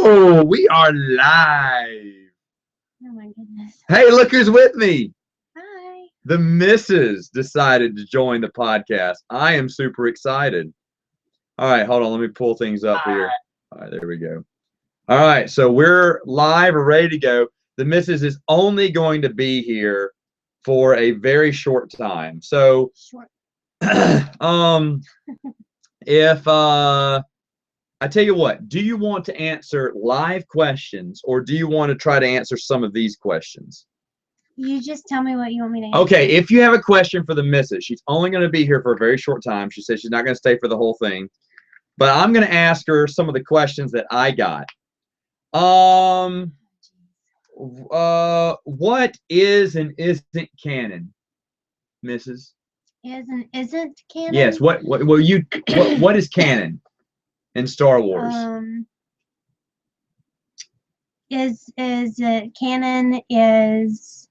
Oh, we are live. Oh my goodness. Hey, look who's with me. Hi. The missus decided to join the podcast. I am super excited. All right, hold on. Let me pull things up here. All right, there we go. All right, so we're live. We're ready to go. The missus is only going to be here for a very short time. So, Short. if I tell you what, do you want to answer live questions or do you want to try to answer some of these questions? You just tell me what you want me to answer. Okay, if you have a question for the missus, she's only going to be here for a very short time. She says she's not going to stay for the whole thing. But I'm going to ask her some of the questions that I got. What is and isn't canon, Mrs.? Is and isn't canon? Yes, what is canon in Star Wars? Is canon is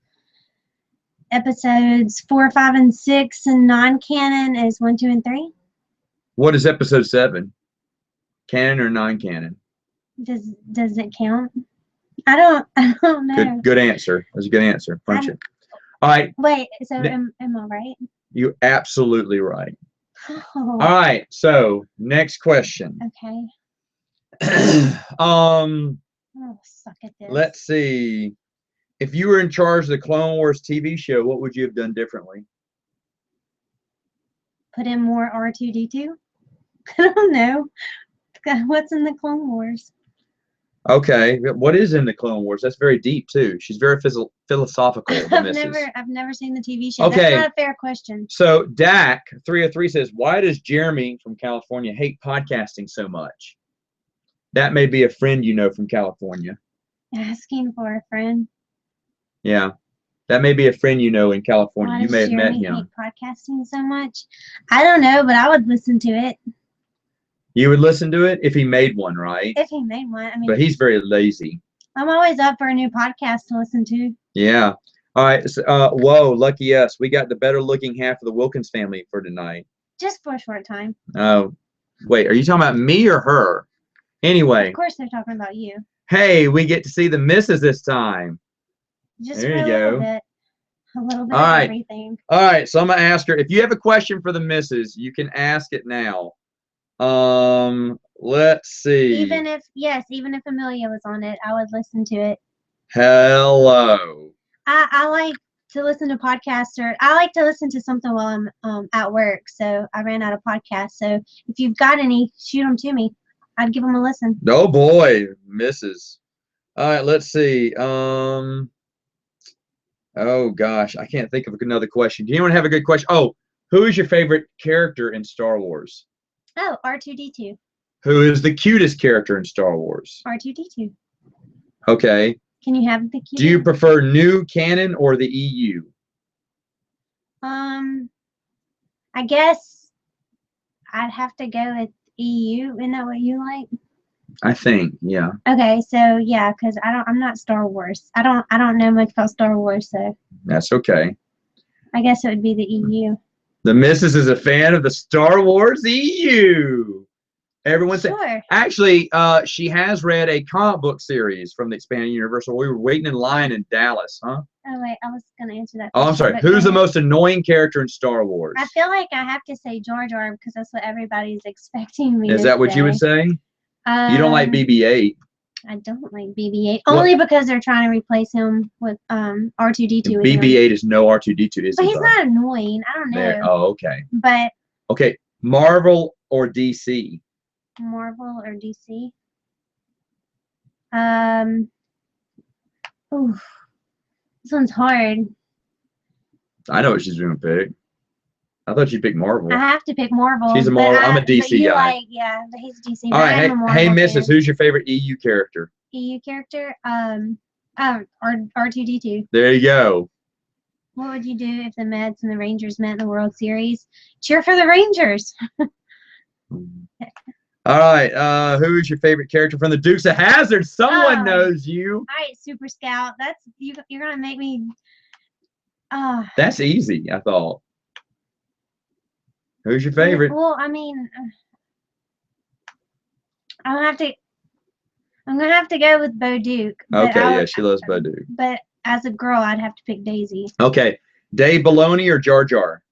episodes 4, 5, and 6, and non-canon is 1, 2, and 3. What is episode 7? Canon or non-canon? Does it count? I don't know. Good answer. That's a good answer. Punch it. All right. Wait, so am I right? You're absolutely right. Oh. All right. So next question. Okay. Oh, suck at this. Let's see. If you were in charge of the Clone Wars TV show, what would you have done differently? Put in more R2-D2? I don't know. What's in the Clone Wars? Okay, what is in the Clone Wars? That's very deep too. She's very philosophical. I've never seen the TV show. Okay. That's not a fair question. So Dak 303 says, "Why does Jeremy from California hate podcasting so much?" That may be a friend you know from California. Asking for a friend. Yeah, that may be a friend you know in California. You may have met him. Hate podcasting so much? I don't know, but I would listen to it. You would listen to it if he made one, right? If he made one, I mean. But he's very lazy. I'm always up for a new podcast to listen to. Yeah. All right. So, whoa, lucky us. We got the better looking half of the Wilkins family for tonight. Just for a short time. Oh, wait. Are you talking about me or her? Anyway. Of course they're talking about you. Hey, we get to see the missus this time. Just there for you a little go. bit. A little bit All right. of everything. All right. So I'm going to ask her. If you have a question for the missus, you can ask it now. Let's see. Even if Amelia was on it, I would listen to it. Hello. I like to listen to podcasts, or I like to listen to something while I'm at work. So I ran out of podcasts. So if you've got any, shoot them to me. I'd give them a listen. Oh boy, misses. All right, let's see. Oh gosh, I can't think of another question. Do anyone have a good question? Oh, who is your favorite character in Star Wars? Oh, R2-D2. Who is the cutest character in Star Wars? R2-D2. Okay. Can you have the cutest? Do you prefer new canon or the EU? I guess I'd have to go with EU. Isn't that what you like? I think, yeah. Okay, so yeah, because I'm not Star Wars. I don't know much about Star Wars, so that's okay. I guess it would be the EU. The missus is a fan of the Star Wars EU. Everyone said, sure. Actually, she has read a comic book series from the Expanded Universe. We were waiting in line in Dallas, huh? Oh wait, I was gonna answer that. Oh, I'm sorry. Who's the most annoying character in Star Wars? I feel like I have to say Jar Jar because that's what everybody's expecting me. Is that what you would say? You don't like BB-8? I don't like BB-8 only because they're trying to replace him with R2-D2. BB-8 is no R2-D2, is he? But he's not annoying. I don't know. There. Oh, okay. But okay, Marvel or DC? Marvel or DC? Ooh, this one's hard. I know what she's gonna pick. I thought you'd pick Marvel. I have to pick Marvel. She's a Marvel. I'm a DC guy. Yeah, but he's DC. All right, hey, Mrs. Who's your favorite EU character? EU character? R2-D2. There you go. What would you do if the Mets and the Rangers met in the World Series? Cheer for the Rangers. All right, who is your favorite character from the Dukes of Hazzard? Someone knows you. All right, Super Scout. That's you're gonna make me. That's easy. I thought. Who's your favorite? Well, I mean, I'll have to. I'm gonna have to go with Bo Duke. but Okay, I'll- yeah, she loves Bo Duke. But as a girl, I'd have to pick Daisy. Okay, Dave Filoni or Jar Jar?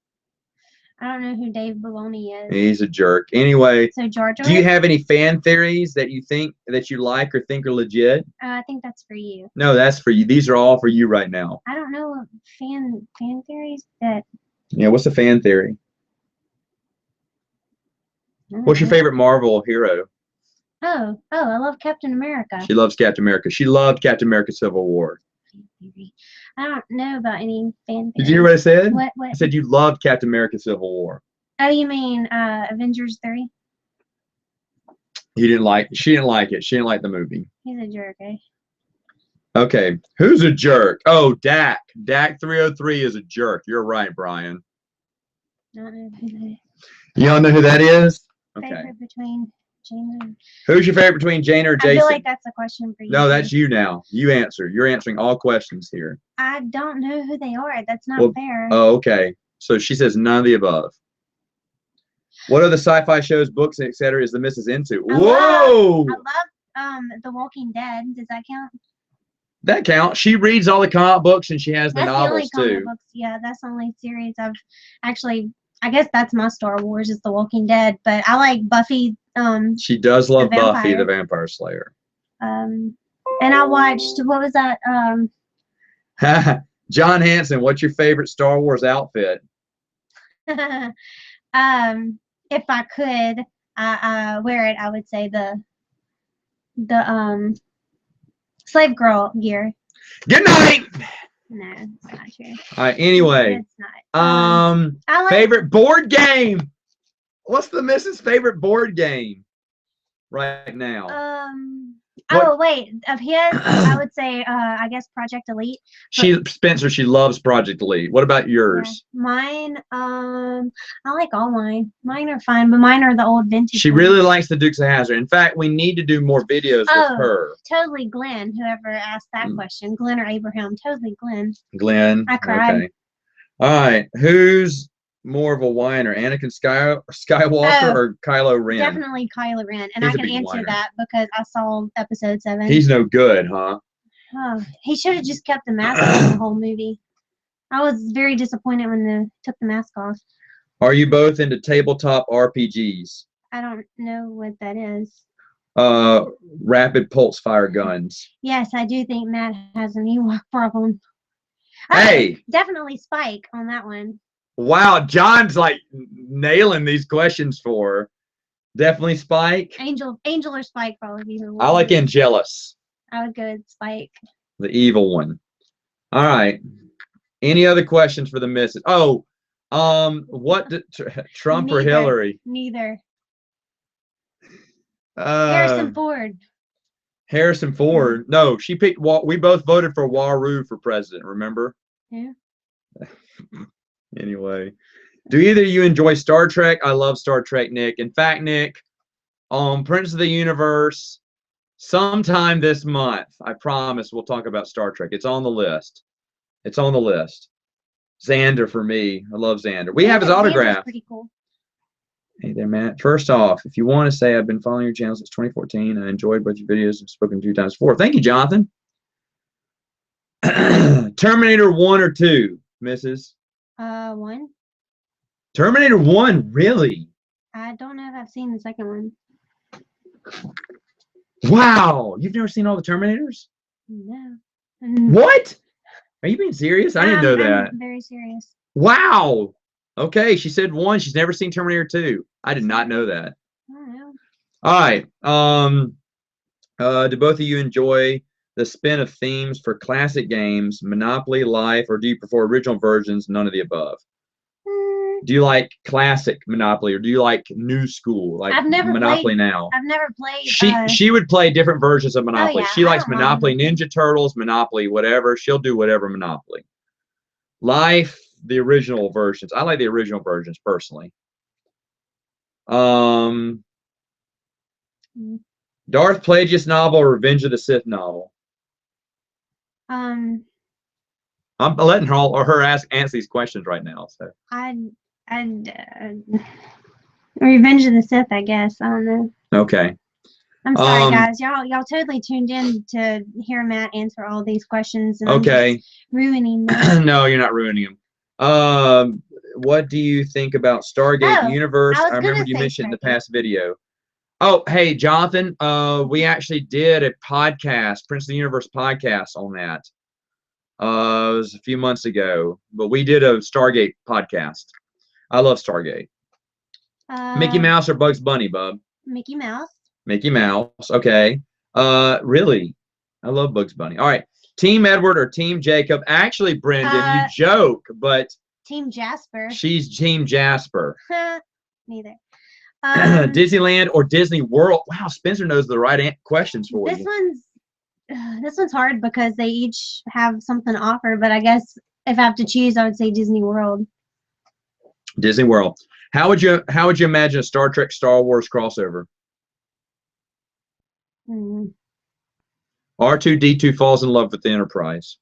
I don't know who Dave Filoni is. He's a jerk. Anyway, So Jar Jar. do you have any fan theories that you think that you like or think are legit? I think that's for you. No, that's for you. These are all for you right now. I don't know what fan theories that. Yeah, what's a fan theory? I don't What's your know. favorite Marvel hero? Oh, I love Captain America. She loves Captain America. She loved Captain America Civil War. I don't know about any fan theories. Did you hear what I said? What? I said you loved Captain America Civil War. Oh, you mean Avengers 3? She didn't like it. She didn't like the movie. He's a jerk, eh? Okay. Who's a jerk? Oh, Dak. Dak 303 is a jerk. You're right, Brian. I don't know who that is. You don't know who that is? Okay. Favorite between Jaina and... Who's your favorite between Jane or I Jason? feel like that's a question for you. No, that's you now. You answer. You're answering all questions here. I don't know who they are. That's not Well, fair. Oh, okay. So she says none of the above. What other sci-fi shows, books, etc. is the missus into? I Whoa! love The Walking Dead. Does that count? That counts. She reads all the comic books and she has the That's the only novels comic too. books. Yeah, that's the only series I've actually. I guess that's my Star Wars is The Walking Dead, but I like Buffy. She does love The Buffy the Vampire. Vampire Slayer. And I watched what was that? John Hanson, what's your favorite Star Wars outfit? If I could, I wear it. I would say the slave girl gear. Good night. No, it's not true. All right. Anyway, It's not. I like. favorite board game. What's the missus' favorite board game right now? What- Oh wait, of his, I would say, I guess Project Elite. Spencer, she loves Project Elite. What about Yeah. yours? Mine, I like all mine. Mine are fine, but mine are the old vintage. She ones. really likes the Dukes of Hazzard. In fact, we need to do more videos Oh. with her. Totally Glenn, whoever asked that Mm. question. Glenn or Abraham. Totally Glenn. Glenn. I cried. Okay. All right. Who's more of a whiner, Anakin Skywalker Oh, or Kylo Ren? Definitely Kylo Ren. And He's I a can big answer whiner. that because I saw episode 7. He's no good, huh? Oh, he should have just kept the mask on the whole movie. I was very disappointed when they took the mask off. Are you both into tabletop RPGs? I don't know what that is. Rapid pulse fire guns. Yes, I do think Matt has an Ewok problem. Oh, Hey! definitely Spike on that one. Wow, John's like nailing these questions for her. Definitely Spike. Angel or Spike probably. Either I like one. Angelus, I would go with Spike. the evil one. All right. Any other questions for the missus? Oh, what did Trump or Neither. Hillary? Neither. Harrison Ford. Harrison Ford. No, she picked. We both voted for Waru for president. Remember? Yeah. Anyway, do either of you enjoy Star Trek? I love Star Trek, Nick. In fact, Nick, Prince of the Universe, sometime this month, I promise we'll talk about Star Trek. It's on the list. It's on the list. Xander for me. I love Xander. We have his Xander's autograph. Pretty cool. Hey there, Matt. First off, if you want to say I've been following your channel since 2014, I enjoyed both your videos and spoken 2 times before. Thank you, Jonathan. Terminator 1 or 2, Mrs. 1. Terminator 1, really? I don't know if I've seen the second one. Wow, you've never seen all the Terminators? No. What? Are you being serious? I didn't know that. I'm very serious. Wow. Okay, she said 1. She's never seen Terminator 2. I did not know that. I don't know. All right. Do both of you enjoy the spin of themes for classic games, Monopoly, Life, or do you prefer original versions, none of the above? Do you like classic Monopoly or do you like new school, like I've never Monopoly played- now? I've never played. She would play different versions of Monopoly. yeah, She I likes don't mind Monopoly Ninja Turtles, Monopoly whatever. She'll do whatever Monopoly. Life, the original versions. I like the original versions personally. Darth Plagueis novel or Revenge of the Sith novel? I'm letting her answer these questions right now. So Revenge of the Sith, I guess. I don't know. okay. I'm sorry, Um, guys. Y'all totally tuned in to hear Matt answer all these questions, and I'm Okay. just ruining them. No, you're not ruining them. What do you think about Stargate Oh, Universe? I was I remember gonna you say mentioned in the Stargate. past video. Oh, hey, Jonathan. We actually did a podcast, Prince of the Universe podcast on that. It was a few months ago, but we did a Stargate podcast. I love Stargate. Mickey Mouse or Bugs Bunny, bub? Mickey Mouse. Mickey Mouse. Okay. Really? I love Bugs Bunny. All right. Team Edward or Team Jacob? Actually, Brendan, you joke, but Team Jasper. she's Team Jasper. Neither. Disneyland or Disney World? Wow, Spencer knows the right questions for you. This one's hard because they each have something to offer, but I guess if I have to choose, I would say Disney World. Disney World. How would you imagine a Star Trek Star Wars crossover? R2-D2 falls in love with the Enterprise.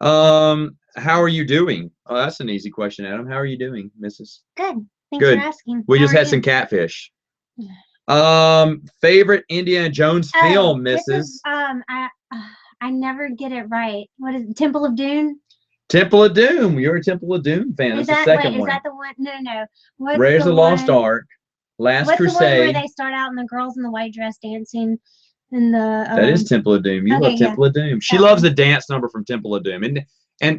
How are you doing? Oh, that's an easy question, Adam. How are you doing, Mrs.? Good. Thanks Good. for asking. We How just are had you? some catfish. Favorite Indiana Jones film, Mrs. This is, I never get it right. What is it? Temple of Doom? Temple of Doom. You're a Temple of Doom fan. That's the second one. Is that the one? No. What's Raiders of the Lost one? Ark. Last What's Crusade. the one where they start out and the girls in the white dress dancing in the? That is Temple of Doom. You okay, love Temple of Doom. She That loves one. the dance number from Temple of Doom, and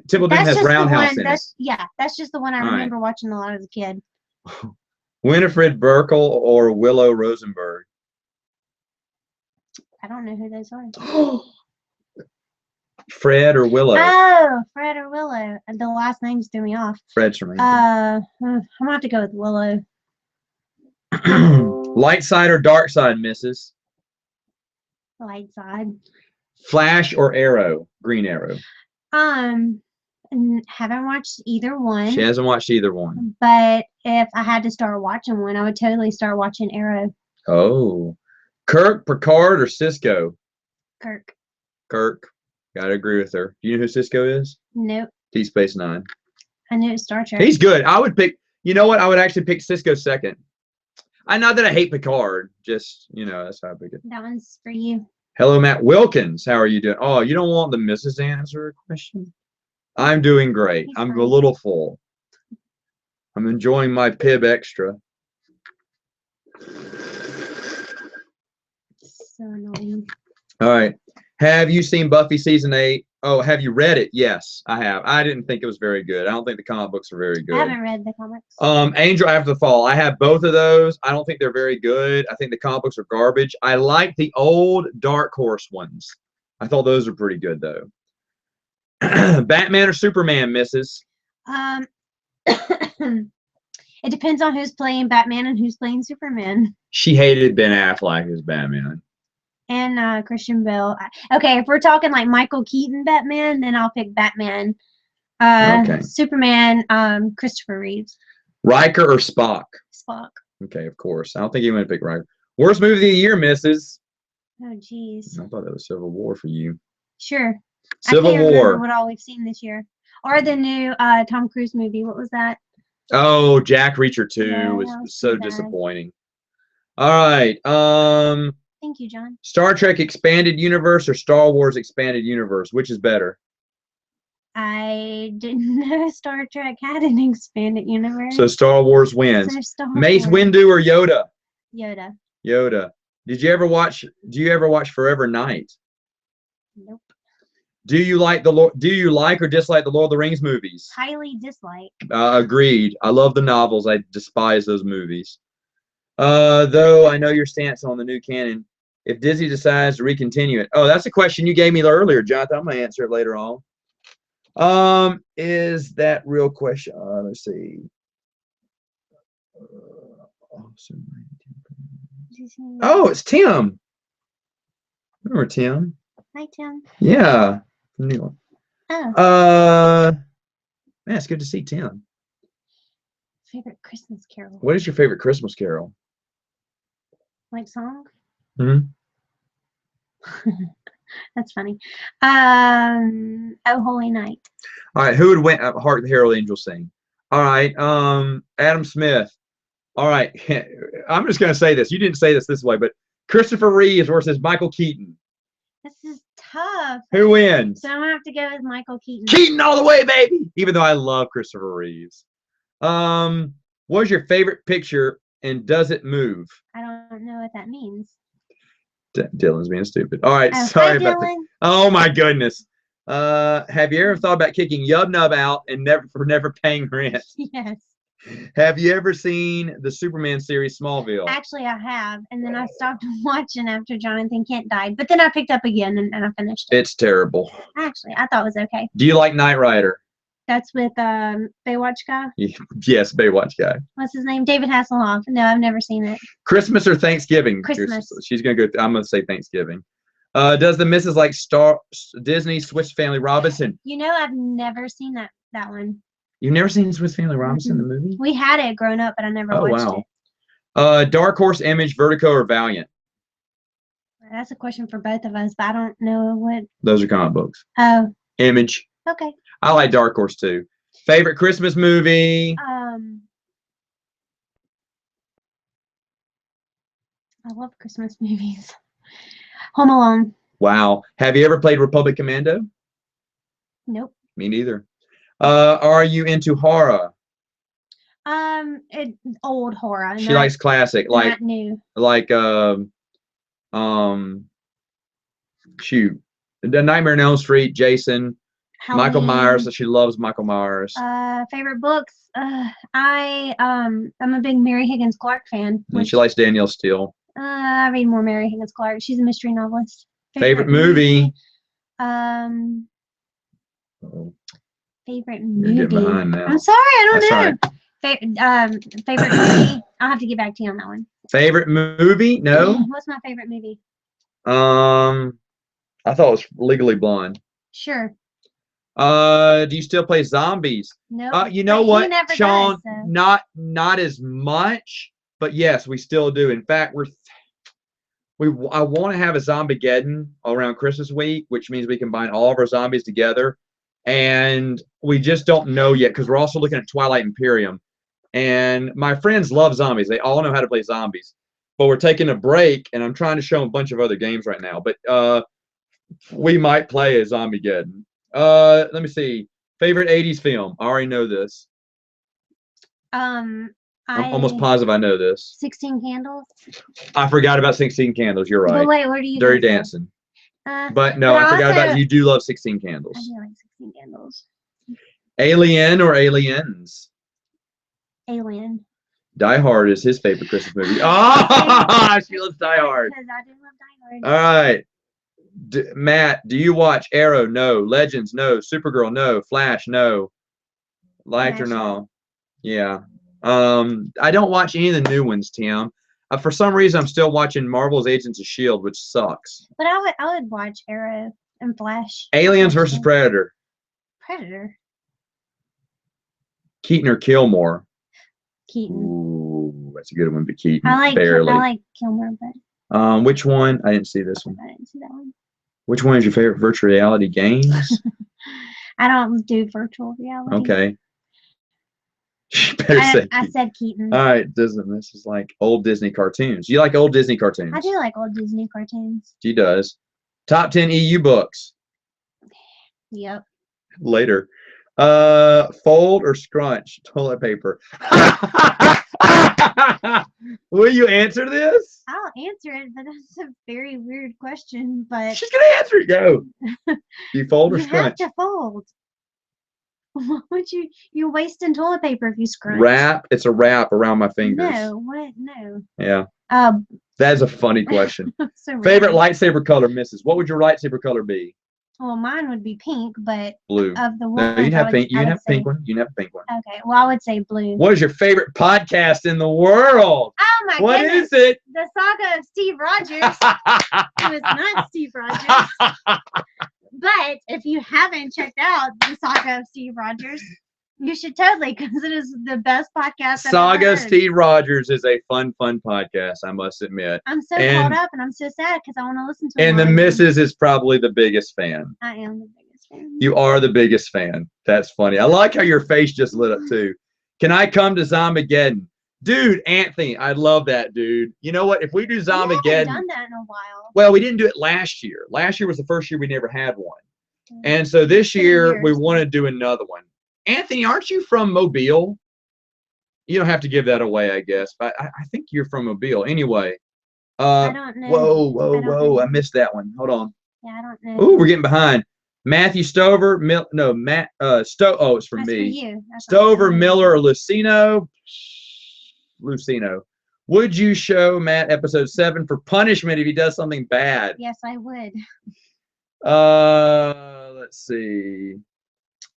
Temple of Doom That's has just the Roundhouse one. in it. That's just the one I All right. remember watching a lot as a kid. Winifred Burkle or Willow Rosenberg? I don't know who those are. Fred or Willow? Oh, Fred or Willow. The last names threw me off. Fred Tremaine. I'm gonna have to go with Willow. Light side or dark side, Mrs.? Light side. Flash or Arrow? Green Arrow. Haven't watched either one. She hasn't watched either one. But if I had to start watching one, I would totally start watching Arrow. Oh. Kirk, Picard, or Cisco? Kirk. Kirk. Gotta agree with her. Do you know who Cisco is? Nope. Deep Space Nine. I knew it was Star Trek. He's good. I would pick, you know what? I would actually pick Cisco second. Not that I hate Picard. Just, that's how I pick it. That one's for you. Hello, Matt Wilkins. How are you doing? Oh, you don't want the Mrs. answer question? I'm doing great. He's I'm fine. a little full. I'm enjoying my Pib Extra. So annoying. All right. Have you seen Buffy season 8? Oh, have you read it? Yes, I have. I didn't think it was very good. I don't think the comic books are very good. I haven't read the comics. Angel After the Fall. I have both of those. I don't think they're very good. I think the comic books are garbage. I like the old Dark Horse ones. I thought those were pretty good though. Batman or Superman, Mrs.? It depends on who's playing Batman and who's playing Superman. She hated Ben Affleck as Batman. And Christian Bale. Okay, if we're talking like Michael Keaton Batman, then I'll pick Batman. Okay. Superman, Christopher Reeves. Riker or Spock? Spock. Okay, of course. I don't think you want to pick Riker. Worst movie of the year, Mrs.? Oh, jeez. I thought that was Civil War for you. Sure. Civil I can't remember War. what all we've seen this year. Or the new Tom Cruise movie. What was that? Oh, Jack Reacher 2 Yeah, was that was so too bad. disappointing. All right. Thank you, John. Star Trek Expanded Universe or Star Wars Expanded Universe? Which is better? I didn't know Star Trek had an expanded universe. So Star Wars wins. So Star Mace Wars. Windu or Yoda? Yoda. Yoda. Do you ever watch Forever Night? Nope. Do you like or dislike the Lord of the Rings movies? Highly dislike. Agreed. I love the novels. I despise those movies. Though I know your stance on the new canon. If Disney decides to recontinue it. Oh, that's a question you gave me earlier, Jonathan. I'm going to answer it later on. Is that real question? Let's see. Oh, it's Tim. Remember Tim? Hi, Tim. Yeah. Oh, Man, it's good to see Tim. favorite Christmas carol. What is your favorite Christmas carol? Like song? Hmm. That's funny. Oh, Holy Night. All right, who would win? Hark the Herald Angels Sing. All right, Adam Smith. All right, I'm just gonna say this. You didn't say this way, but Christopher Reeves versus Michael Keaton. This is tough. Who wins? So I'm gonna have to go with Michael Keaton. Keaton all the way, baby. Even though I love Christopher Reeves. What's your favorite picture and does it move? I don't know what that means. Dylan's being stupid. All right, Oh, sorry hi, about that. Dylan. Oh my goodness. Have you ever thought about kicking Yub Nub out and never paying rent? Yes. Have you ever seen the Superman series Smallville? Actually, I have, and then I stopped watching after Jonathan Kent died. But then I picked up again and I finished it. It's terrible. Actually, I thought it was okay. Do you like Knight Rider? That's with Baywatch guy. Yes, Baywatch guy. What's his name? David Hasselhoff. No, I've never seen it. Christmas or Thanksgiving? Christmas. She's gonna go. I'm gonna say Thanksgiving. Does the missus like Disney Swiss Family Robinson? You know, I've never seen that one. You've never seen Swiss Family Robinson, the movie? We had it growing up, but I never watched it. Dark Horse, Image, Vertigo, or Valiant? That's a question for both of us, but I don't know what. Those are comic books. Oh, Image. okay. I like Dark Horse too. Favorite Christmas movie? I love Christmas movies. Home Alone. Wow. Have you ever played Republic Commando? Nope. Me neither. Are you into horror? Old horror. She likes classic, like not new. Shoot, The Nightmare on Elm Street, Jason, Halloween. Michael Myers. She loves Michael Myers. Favorite books. I'm a big Mary Higgins Clark fan. And she likes Danielle Steele. I read more Mary Higgins Clark. She's a mystery novelist. Favorite movie? Favorite You're movie. getting behind now. I'm sorry, I don't know. That's Favorite movie. I'll have to get back to you on that one. Favorite movie? No. What's my favorite movie? I thought it was Legally Blonde. Sure. Do you still play zombies? No. You know But he what, never Sean? does, so. Not as much, but yes, we still do. In fact, I want to have a Zombiegeddon around Christmas week, which means we combine all of our zombies together. And we just don't know yet because we're also looking at Twilight Imperium. And my friends love zombies. They all know how to play zombies. But we're taking a break, and I'm trying to show them a bunch of other games right now. But we might play a Zombiegeddon. Let me see. Favorite 80s film? I already know this. I'm almost positive I know this. 16 Candles. I forgot about 16 Candles. You're right. But wait, where do you Dirty go for? Dancing. But no, but I forgot also- about you do love 16 Candles. I do like 16 Candles. Alien or Aliens? Alien. Die Hard is his favorite Christmas movie. Oh, she loves Die Hard. Because I do love Die Hard. All right. Matt, do you watch Arrow? No. Legends? No. Supergirl? No. Flash? No. Liked or Flash, no? Yeah. I don't watch any of the new ones, Tim. For some reason, I'm still watching Marvel's Agents of S.H.I.E.L.D., which sucks. But I would watch Arrow and Flash. Aliens versus Predator. Predator. Keaton or Kilmore? Keaton. Ooh, that's a good one, but Keaton. I barely. like Kilmer, but Which one? I didn't see this one. I didn't see that one. Which one is your favorite virtual reality games? I don't do virtual reality. Okay. You better say I Keaton. said Keaton. All right, this is like old Disney cartoons. You like old Disney cartoons? I do like old Disney cartoons. She does. Top 10 EU books. Yep. Later. Fold or scrunch toilet paper? Will you answer this? I'll answer it, but that's a very weird question. But She's gonna answer it. Go. Do you fold or you have scrunch? to fold. What would you're wasting toilet paper if you scrunch? Wrap. It's a wrap around my fingers. No, what? No. Yeah. Um. That's a funny question. So Favorite random. lightsaber color, Mrs. What would your lightsaber color be? Well, mine would be pink, but Blue. of the No, ones, you can I have would- pink. You I can would have pink say- one. You can have a pink one. Okay. Well, I would say blue. What is your favorite podcast in the world? Oh my What goodness! is it? The saga of Steve Rogers. It was not Steve Rogers. But if you haven't checked out the saga of Steve Rogers, you should totally, because it is the best podcast I've Saga ever heard. Steve Rogers is a fun podcast, I must admit. I'm so and- caught up, and I'm so sad because I want to listen to it. And the more. missus is probably the biggest fan. I am the biggest fan. You are the biggest fan. That's funny. I like how your face just lit up too. Can I come to Zombiegeddon? Dude, Anthony, I love that, dude. You know what? If we do We haven't Zomageddon, done that in a while. well, we didn't do it last year. Last year was the first year we never had one. Mm. And so this It's been year we years. want to do another one. Anthony, aren't you from Mobile? You don't have to give that away, I guess, but I think you're from Mobile. Anyway, I don't know. whoa, I don't know. I missed that one. Hold on. Yeah, I don't know. Oh, we're getting behind. Matthew Stover, Matt Oh, it's from That's me. for you. That's not Stover, for me. Miller, or Lucino. Lucino. Would you show Matt episode 7 for punishment if he does something bad? Yes, I would. Let's see.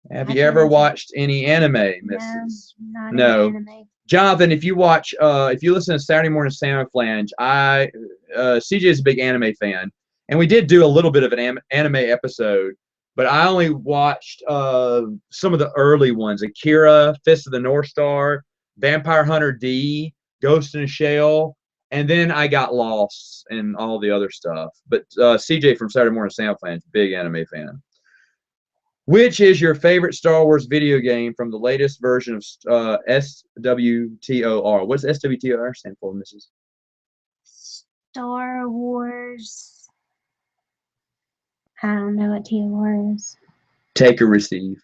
Have I you ever couldn't. watched any anime, Mrs.? Not No. an anime. Jonathan, if you listen to Saturday Morning Sound Flange, CJ is a big anime fan, and we did do a little bit of an anime episode, but I only watched some of the early ones: Akira, Fist of the North Star, Vampire Hunter D, Ghost in a Shell, and then I got lost in all the other stuff. But CJ from Saturday Morning Sound Flange, big anime fan. Which is your favorite Star Wars video game from the latest version of SWTOR? What's SWTOR stand for, Mrs.? Star Wars. I don't know what TOR is. Take or receive.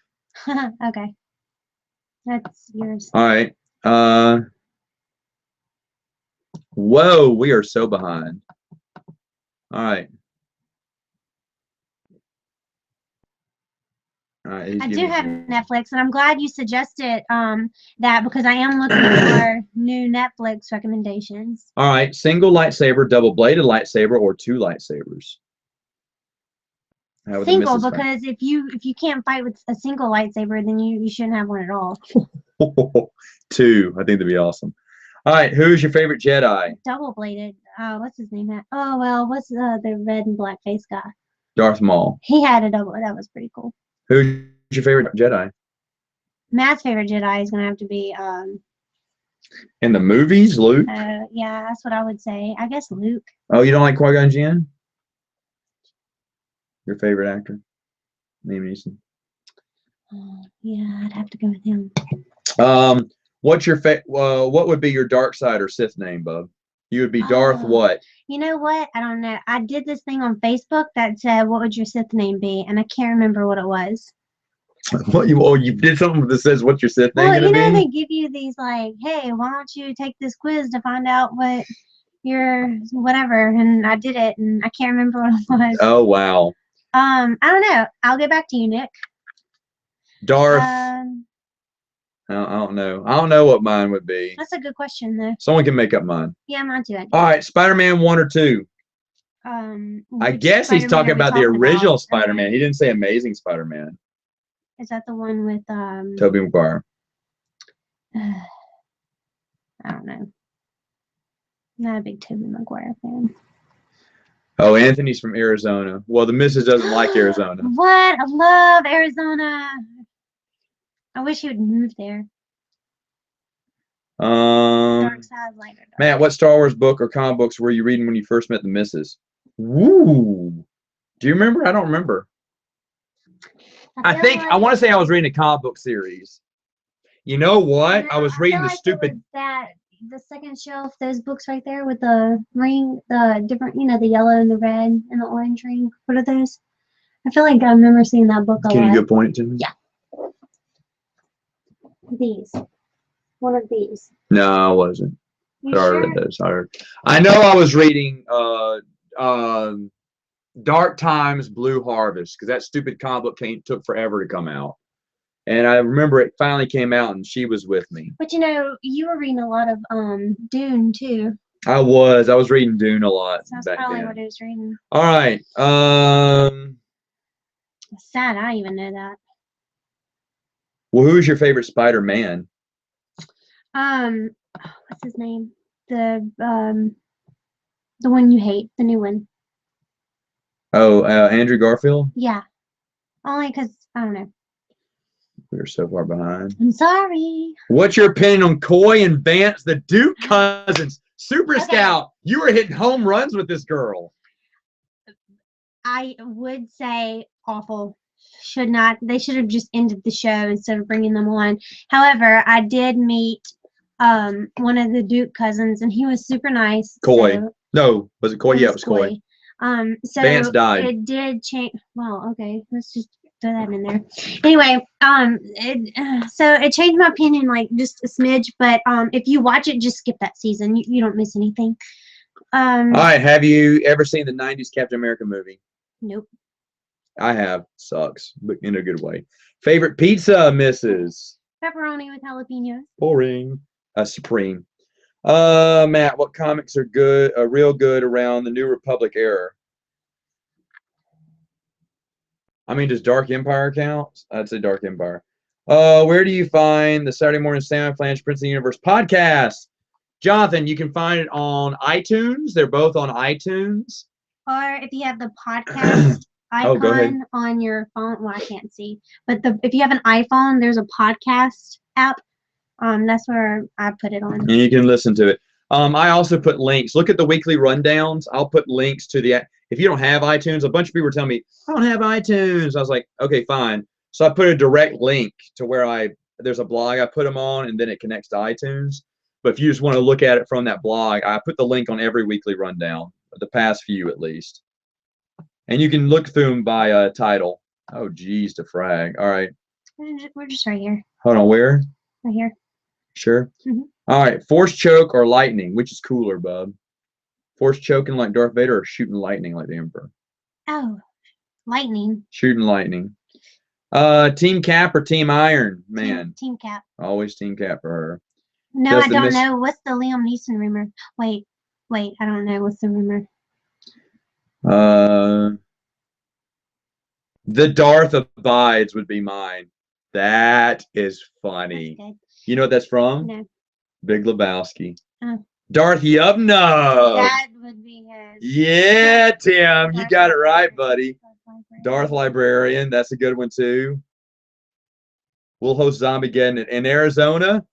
Okay. That's yours. All right. Whoa, we are so behind. All right. I do have Netflix, and I'm glad you suggested that because I am looking for new Netflix recommendations. All right, single lightsaber, double-bladed lightsaber, or 2 lightsabers? How would the Single, missus because if you can't fight with a single lightsaber, then you shouldn't have one at all. fight? 2, I think that'd be awesome. All right, who's your favorite Jedi? Double bladed. What's his name? Oh well, what's the red and black face guy? Darth Maul. He had a double. That was pretty cool. Who's your favorite Jedi? Matt's favorite Jedi is gonna have to be In the movies, Luke? yeah, that's what I would say. I guess Luke. Oh, you don't like Qui-Gon Jinn? Your favorite actor? Liam Neeson. Yeah, I'd have to go with him. What's your what would be your dark side or Sith name, bub? You would be Darth what? You know what? I don't know. I did this thing on Facebook that said, "What would your Sith name be?" And I can't remember what it was. What you did something that says what's your Sith name Well, gonna you know, be? they give you these like, "Hey, why don't you take this quiz to find out what your whatever?" And I did it, and I can't remember what it was. Oh wow. I don't know. I'll get back to you, Nick. Darth. I don't know. I don't know what mine would be. That's a good question, though. Someone can make up mine. Yeah, mine too. All right, Spider-Man 1 or 2. I guess he's talking about the original Spider-Man. He didn't say Amazing Spider-Man. Is that the one with Tobey Maguire. I don't know. Not a big Tobey Maguire fan. Oh, Anthony's from Arizona. Well, the missus doesn't like Arizona. What? I love Arizona. I wish he would move there. Dark side, lighter. Matt, what Star Wars book or comic books were you reading when you first met the missus? Woo! Do you remember? I don't remember. I want to say I was reading a comic book series. You know what? I was reading the stupid. The second shelf, those books right there with the ring, the different, the yellow and the red and the orange ring. What are those? I feel like I remember seeing that book a lot. Can you go point it to me? Yeah. These. One of these. No, I wasn't. You I sure? read those. I know I was reading Dark Times Blue Harvest because that stupid comic book took forever to come out. And I remember it finally came out and she was with me. But you were reading a lot of Dune too. I was reading Dune a lot So that's back probably then. what I was reading. All right. It's sad, I didn't even know that. Well, who's your favorite Spider-Man? What's his name? The one you hate, the new one. Oh, Andrew Garfield? Yeah. Only because I don't know. We're so far behind. I'm sorry. What's your opinion on Coy and Vance, the Duke cousins? Super Okay. Scout, you were hitting home runs with this girl. I would say awful. They should have just ended the show instead of bringing them on. However, I did meet one of the Duke cousins, and he was super nice. Coy. So No, was it Coy? Yeah, it was Coy. So Vance died. it did change. Well, okay, let's just throw that in there. Anyway, so it changed my opinion like just a smidge. But if you watch it, just skip that season. You don't miss anything. All right. Have you ever seen the '90s Captain America movie? Nope. I have. Sucks, but in a good way. Favorite pizza, Mrs. Pepperoni with jalapenos. Boring. Supreme. Matt, what comics are good, real good around the New Republic era? I mean, does Dark Empire count? I'd say Dark Empire. Where do you find the Saturday Morning Sam Flange Prince of the Universe podcast? Jonathan, you can find it on iTunes. They're both on iTunes. Or if you have the podcast Oh, go ahead. icon on your phone, well, I can't see, but if you have an iPhone, there's a podcast app. That's where I put it on. And you can listen to it. I also put links. Look at the weekly rundowns. I'll put links to the. If you don't have iTunes, a bunch of people were telling me I don't have iTunes. I was like, okay, fine. So I put a direct link to where there's a blog I put them on, and then it connects to iTunes. But if you just want to look at it from that blog, I put the link on every weekly rundown, the past few at least. And you can look through them by title. Oh, geez, to frag. All right. We're just right here. Hold on, where? Right here. Sure. Mhm. All right. Force choke or lightning? Which is cooler, bub? Force choking like Darth Vader or shooting lightning like the Emperor? Oh, lightning. Shooting lightning. Team Cap or Team Iron? Man, Team Cap. always Team Cap for her. No, Justin, I don't Miss- know. What's the Liam Neeson rumor? Wait. I don't know. What's the rumor? The Darth Abides would be mine. That is That's funny. good. You know what that's from? No. Big Lebowski. Oh. Darth Yubno. That would be his. Yeah, Tim, you Darth got it right, Librarian. buddy. Librarian. Darth Librarian, that's a good one too. We'll host Zombiegeddon in Arizona.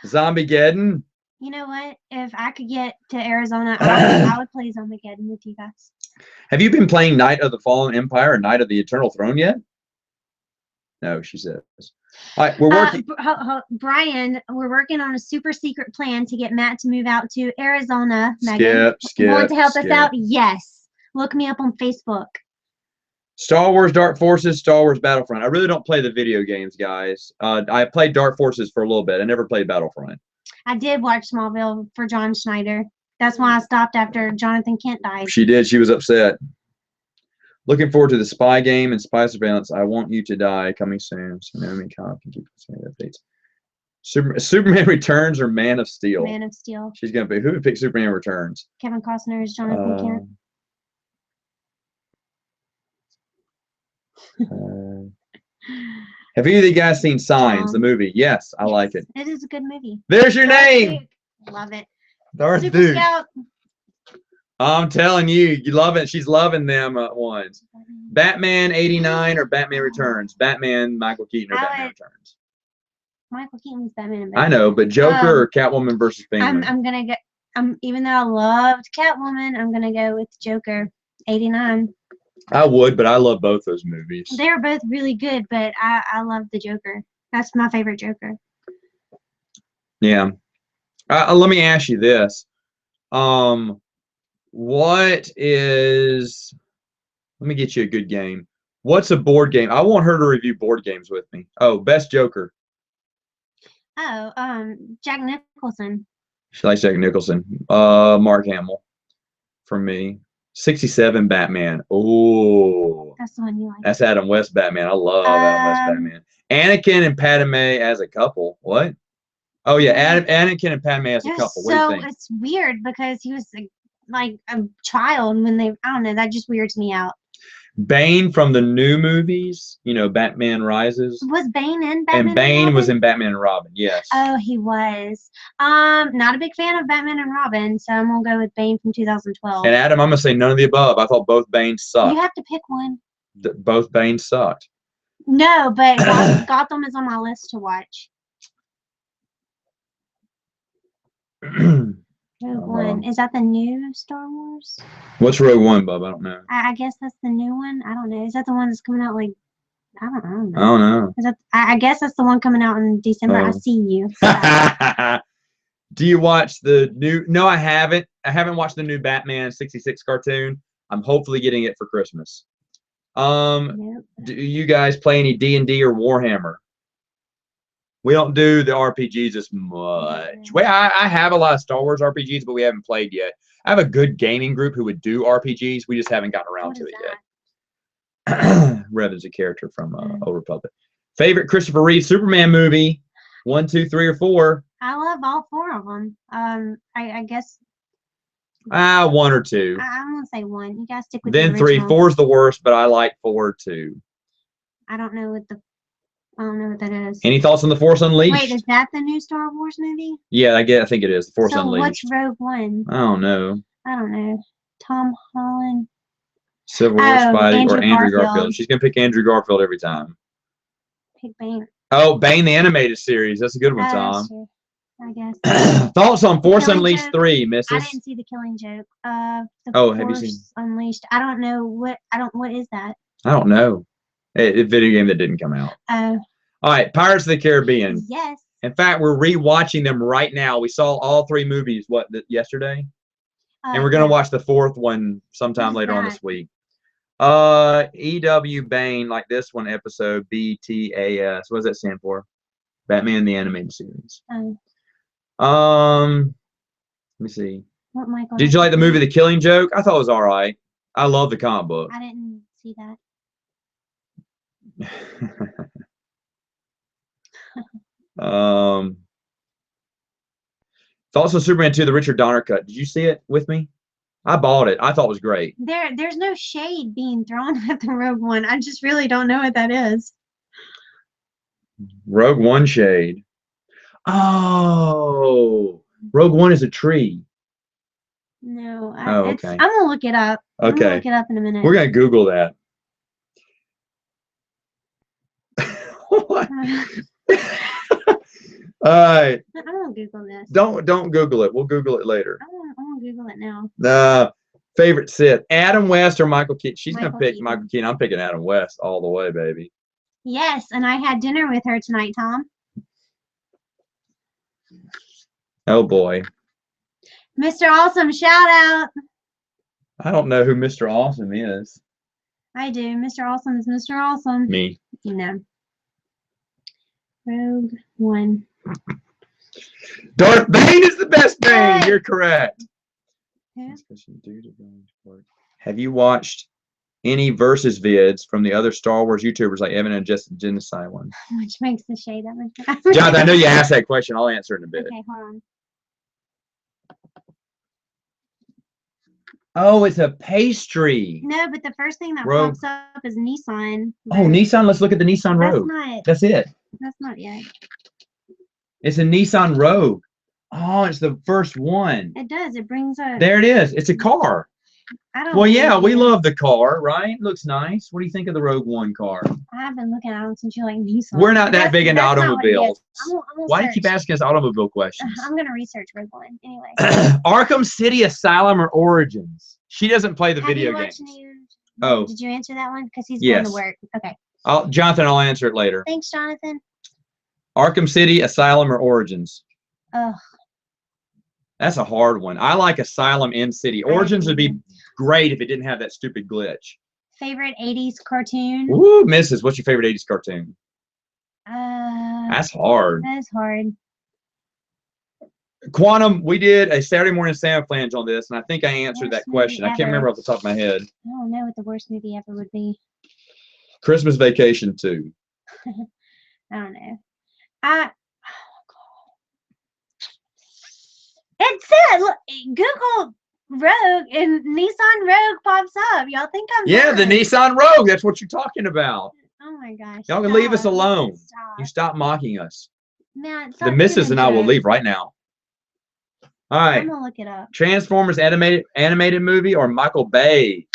Zombiegeddon. You know what? If I could get to Arizona, I would play Zombiegeddon with you guys. Have you been playing Knight of the Fallen Empire or Knight of the Eternal Throne yet? No, she says. All right, we're working. Brian, we're working on a super secret plan to get Matt to move out to Arizona. Megan, Skip. want to help us skip. out? Yes. Look me up on Facebook. Star Wars Dark Forces, Star Wars Battlefront. I really don't play the video games, guys. I played Dark Forces for a little bit. I never played Battlefront. I did watch Smallville for John Schneider. That's why I stopped after Jonathan Kent died. She did. She was upset. Looking forward to the Spy Game and Spy Surveillance. I Want You to Die coming soon. So Naomi Cobb can keep us updates. Superman Returns or Man of Steel? Man of Steel. She's gonna pick. Who would pick Superman Returns? Kevin Costner is Jonathan Kent. Have any of you guys seen Signs, the movie? Yes, I like it. It is a good movie. There's your name. Duke. Love it. Darth Super Duke. Scout. I'm telling you, you love it. She's loving them ones. Batman 89 or Batman Returns? Batman, Michael Keaton or Batman Returns? Michael Keaton's Batman and Batman. I know, but Joker or Catwoman versus Penguin? I'm gonna go. Even though I loved Catwoman, I'm gonna go with Joker 89. I would, but I love both those movies. They're both really good, but I love the Joker. That's my favorite Joker. Yeah. Let me ask you this. What is, let me get you a good game. What's a board game? I want her to review board games with me. Oh, best Joker. Oh, Jack Nicholson. She likes Jack Nicholson. Mark Hamill for me. 67 Batman. Oh, That's the one you like. that's Adam West Batman. I love Adam West Batman. Anakin and Padme as a couple. What? Oh yeah, Anakin and Padme as a couple. What do you think? It's weird because he was like a child when they. I don't know. That just weirds me out. Bane from the new movies, you know, Batman Rises. Was Bane in Batman? And Bane was in Batman and Robin, yes. Oh, he was. Not a big fan of Batman and Robin, so I'm gonna go with Bane from 2012. And Adam, I'm gonna say none of the above. I thought both Banes sucked. You have to pick one. Both Banes sucked. No, but Gotham is on my list to watch. Rogue One. Is that the new Star Wars? What's Rogue One, Bub? I don't know. I guess that's the new one. I don't know. Is that the one that's coming out like? I don't know. I don't know. Is that? I guess that's the one coming out in December. I see you. Do you watch the new? No, I haven't. I haven't watched the new Batman 66 cartoon. I'm hopefully getting it for Christmas. Nope. Do you guys play any D&D or Warhammer? We don't do the RPGs as much. Well, I have a lot of Star Wars RPGs, but we haven't played yet. I have a good gaming group who would do RPGs. We just haven't gotten around What to is it that? yet. Rev is a character from Old Republic. Favorite Christopher Reeve Superman movie? 1, 2, 3, or 4? I love all 4 of them. I guess 1 or 2. I'm gonna say 1. You gotta stick with Then the 3. original. 4 is the worst, but I like 4 too. I don't know what that is. Any thoughts on The Force Unleashed? Wait, is that the new Star Wars movie? Yeah, I think it is. The Force so Unleashed. what's Rogue One? I don't know. I don't know. Tom Holland. Civil War Spidey or Andrew Garfield. Garfield. She's gonna pick Andrew Garfield every time. Pick Bane. Oh, Bane the animated series. That's a good one, Oh, Tom. sure. I guess. Thoughts on Force Killing Unleashed Joke? 3, I Mrs. didn't see the Killing Joke. Oh, have you Force seen? Unleashed. I don't know what is that? I don't know. A video game that didn't come out. Oh. All right, Pirates of the Caribbean. Yes. In fact, we're rewatching them right now. We saw all 3 movies yesterday, and we're gonna watch the 4th one sometime Who's later on that? this week. E.W. Bain, like this one episode, BTAS. What does that stand for? Batman the Animated Series. Let me see. What Michael? Did you like the movie The Killing Joke? I thought it was all right. I love the comic book. I didn't see that. It's also Superman 2, the Richard Donner cut. Did you see it with me? I bought it. I thought it was great. There's no shade being thrown at the Rogue One. I just really don't know what that is. Rogue One shade. Oh, Rogue One is a tree. No. Oh, okay. I'm gonna look it up. I'm gonna Okay. look it up in a minute. We're gonna Google that. What? All right. I'm gonna Google this. Don't Google it. We'll Google it later. I'm gonna Google it now. Favorite Sith, Adam West or Michael Keaton? She's gonna Michael pick Keaton. Michael Keaton. I'm picking Adam West all the way, baby. Yes, and I had dinner with her tonight, Tom. Oh boy. Mr. Awesome, shout out. I don't know who Mr. Awesome is. I do. Mr. Awesome is Mr. Awesome. Me. You know. Rogue One. Darth Bane is the best Bane. Hey. You're correct. Yeah. Have you watched any versus vids from the other Star Wars YouTubers like Evan and Justin Genocide one? Which makes the shade that much. Jonathan, I know you asked that question. I'll answer it in a bit. Okay, hold on. Oh, it's a pastry. No, but the first thing that Rogue. pops up is Nissan. Oh, Nissan. Let's look at the Nissan That's Rogue. not. That's it. That's not yet. It's a Nissan Rogue. Oh, it's the first one. It does. It brings up. There it is. It's a car. I don't. Well, yeah, know. we love the car, right? Looks nice. What do you think of the Rogue One car? I've been looking at them since you like Nissan. We're not that big into That's not what it is. automobiles. I'm gonna Why do you keep search. asking us automobile questions? I'm gonna research Rogue One anyway. Arkham City Asylum or Origins? She doesn't play the Have video you watched games. any- Oh. Did you answer that one? Because he's Yes. going to work. Okay. Jonathan, I'll answer it later. Thanks, Jonathan. Arkham City Asylum or Origins? Ugh. That's a hard one. I like Asylum in City. Origins would be great if it didn't have that stupid glitch. Favorite 80s cartoon? Ooh, Mrs. What's your favorite 80s cartoon? That's That's hard. hard. Quantum, we did a Saturday Morning Sam flange on this, and I think I answered that Worst movie question. I can't ever. remember off the top of my head. I don't know what the worst movie ever would be. Christmas Vacation 2. I don't know. Oh, it said, look, Google Rogue and Nissan Rogue pops up. Y'all think I'm Yeah, the nuts. Nissan Rogue. That's what you're talking about. Oh my gosh. Y'all can leave us stop. alone. Stop. You stop mocking us. Man, The stop missus doing and I will that. leave right now. All right. I'm gonna look it up. Transformers animated movie or Michael Bay?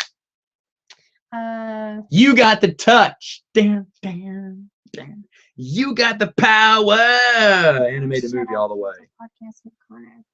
You got the touch. Damn, damn, damn. You got the power. Animated movie all the way. Podcast with Connor.